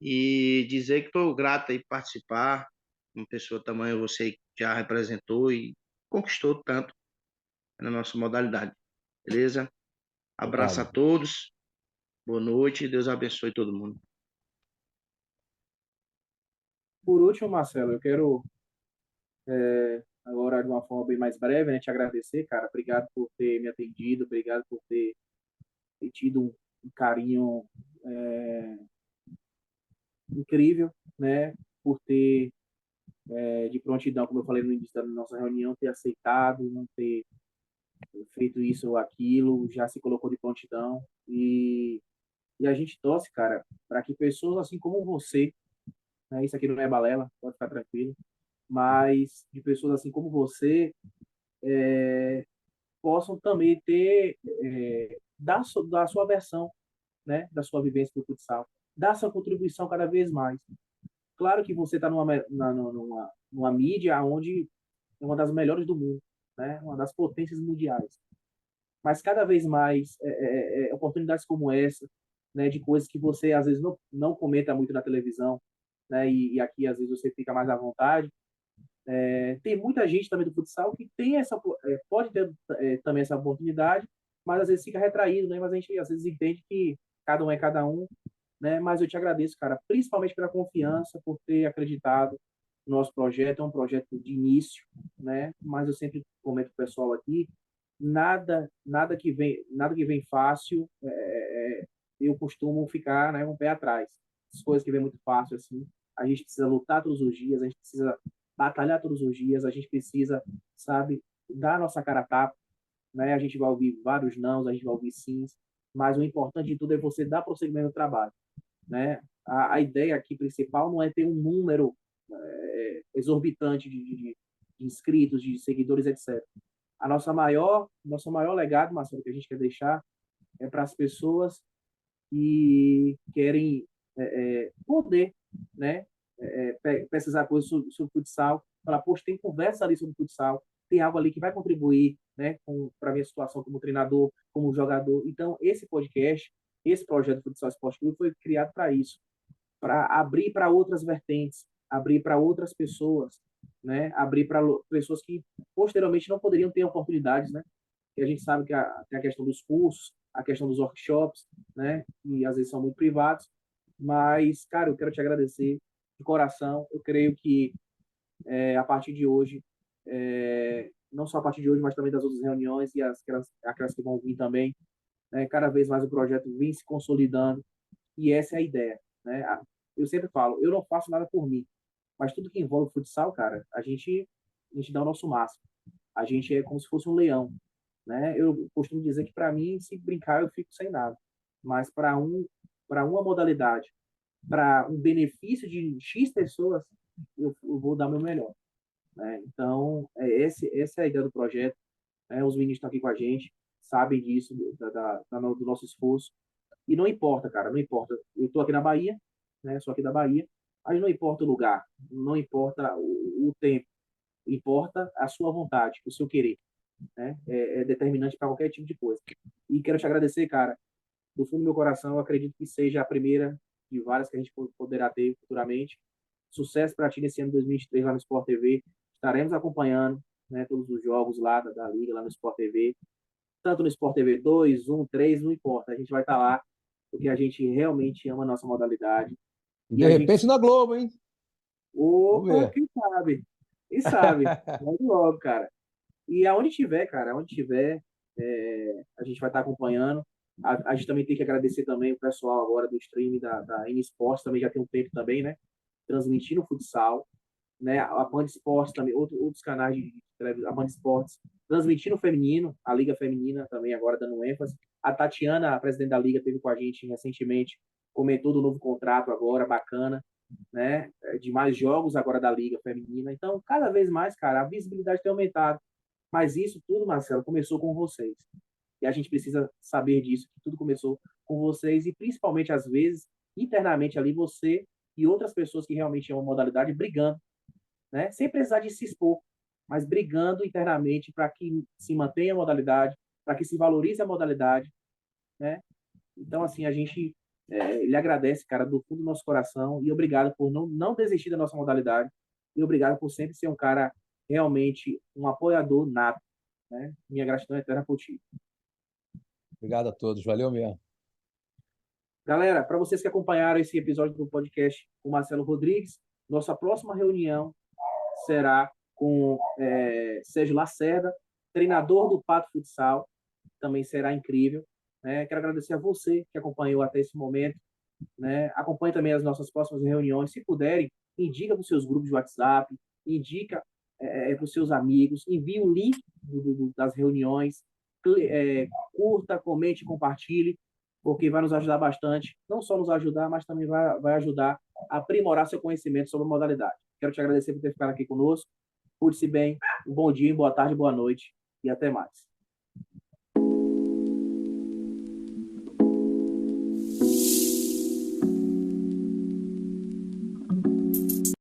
e dizer que estou grato aí por participar. Uma pessoa tamanho você já representou e conquistou tanto na nossa modalidade. Beleza? Abraço a Obrigado. todos. Boa noite e Deus abençoe todo mundo. Por último, Marcelo, eu quero agora de uma forma bem mais breve, né, te agradecer, cara. Obrigado por ter me atendido, obrigado por ter tido um carinho é, incrível, né, por ter de prontidão, como eu falei no início da nossa reunião, ter aceitado, não ter feito isso ou aquilo, já se colocou de prontidão e a gente torce, cara, para que pessoas assim como você, né, isso aqui não é balela, pode ficar tranquilo, mas de pessoas assim como você possam também ter dar sua versão, né, da sua vivência do futsal, dar sua contribuição cada vez mais. Claro que você está numa mídia onde é uma das melhores do mundo, né, uma das potências mundiais, mas cada vez mais oportunidades como essa, né, de coisas que você às vezes não comenta muito na televisão, né, e aqui às vezes você fica mais à vontade. Tem muita gente também do futsal que tem pode ter também essa oportunidade, mas às vezes fica retraído, né? Mas a gente às vezes entende que cada um é cada um, né? Mas eu te agradeço, cara, principalmente pela confiança, por ter acreditado no nosso projeto. É um projeto de início, né? Mas eu sempre comento pro pessoal aqui, nada que vem fácil, eu costumo ficar, né, um pé atrás. As coisas que vem muito fácil assim, a gente precisa lutar todos os dias, a gente precisa batalhar todos os dias, a gente precisa, sabe, dar a nossa cara a tapa, né? A gente vai ouvir vários nãos, a gente vai ouvir sims, mas o importante de tudo é você dar prosseguimento no trabalho, né? A ideia aqui principal não é ter um número exorbitante de inscritos, de seguidores, etc. Nosso maior legado, Marcelo, que a gente quer deixar é para as pessoas que querem poder, né, pesquisar coisas sobre futsal, falar, poxa, tem conversa ali sobre futsal, tem algo ali que vai contribuir, né, para a minha situação como treinador, como jogador. Então, esse podcast, esse projeto do Futsal Esporte Clube foi criado para isso, para abrir para outras vertentes, abrir para outras pessoas, né, abrir para pessoas que posteriormente não poderiam ter oportunidades, né, que a gente sabe que tem a questão dos cursos, a questão dos workshops, né, e às vezes são muito privados, mas, cara, eu quero te agradecer de coração. Eu creio que a partir de hoje, não só a partir de hoje, mas também das outras reuniões e aquelas que vão vir também, né, cada vez mais o projeto vem se consolidando e essa é a ideia, né? Eu sempre falo, eu não faço nada por mim, mas tudo que envolve futsal, cara, a gente dá o nosso máximo. A gente é como se fosse um leão, né? Eu costumo dizer que para mim, se brincar, eu fico sem nada. Mas para uma modalidade, para um benefício de X pessoas, eu vou dar meu melhor, né? Então, essa é a ideia do projeto, né? Os meninos estão aqui com a gente, sabem disso, do nosso esforço. E não importa, cara, não importa. Eu estou aqui na Bahia, né? Sou aqui da Bahia, mas não importa o lugar, não importa o tempo, importa a sua vontade, o seu querer, né? É determinante para qualquer tipo de coisa. E quero te agradecer, cara, do fundo do meu coração. Eu acredito que seja a primeira de várias que a gente poderá ter futuramente. Sucesso para ti nesse ano de 2023 lá no Sport TV. Estaremos acompanhando, né, todos os jogos lá da Liga, lá no Sport TV. Tanto no Sport TV 2, 1, 3, não importa. A gente vai estar lá porque a gente realmente ama a nossa modalidade. E E de a repente gente... na Globo, hein? Vamos Opa, ver. quem sabe? Quem sabe? Logo, logo, cara. E aonde tiver, cara, aonde tiver, a gente vai estar acompanhando. A gente também tem que agradecer também o pessoal agora do stream da N Sports, também já tem um tempo também, né? Transmitindo futsal, né? A Band Esportes também, outros canais de televisão, a Band Esportes, transmitindo o feminino, a Liga Feminina também agora dando ênfase. A Tatiana, a presidente da Liga, esteve com a gente recentemente, comentou do novo contrato agora, bacana, né? De mais jogos agora da Liga Feminina. Então, cada vez mais, cara, a visibilidade tem aumentado. Mas isso tudo, Marcelo, começou com vocês. E a gente precisa saber disso, que tudo começou com vocês e principalmente, às vezes, internamente ali, você e outras pessoas que realmente amam a modalidade brigando, né? Sem precisar de se expor, mas brigando internamente para que se mantenha a modalidade, para que se valorize a modalidade, né? Então, assim, a gente lhe agradece, cara, do fundo do nosso coração e obrigado por não desistir da nossa modalidade e obrigado por sempre ser um cara realmente um apoiador nato, né? Minha gratidão é eterna por ti. Obrigado a todos, valeu mesmo. Galera, para vocês que acompanharam esse episódio do podcast com o Marcelo Rodrigues, nossa próxima reunião será com Sérgio Lacerda, treinador do Pato Futsal, também será incrível. Né? Quero agradecer a você que acompanhou até esse momento. Né? Acompanhe também as nossas próximas reuniões. Se puderem, indica para os seus grupos de WhatsApp, indica para os seus amigos, envie o link das reuniões, curta, comente, compartilhe, porque vai nos ajudar bastante. Não só nos ajudar, mas também vai ajudar a aprimorar seu conhecimento sobre a modalidade. Quero te agradecer por ter ficado aqui conosco. Cuide-se bem, um bom dia, boa tarde, boa noite e até mais.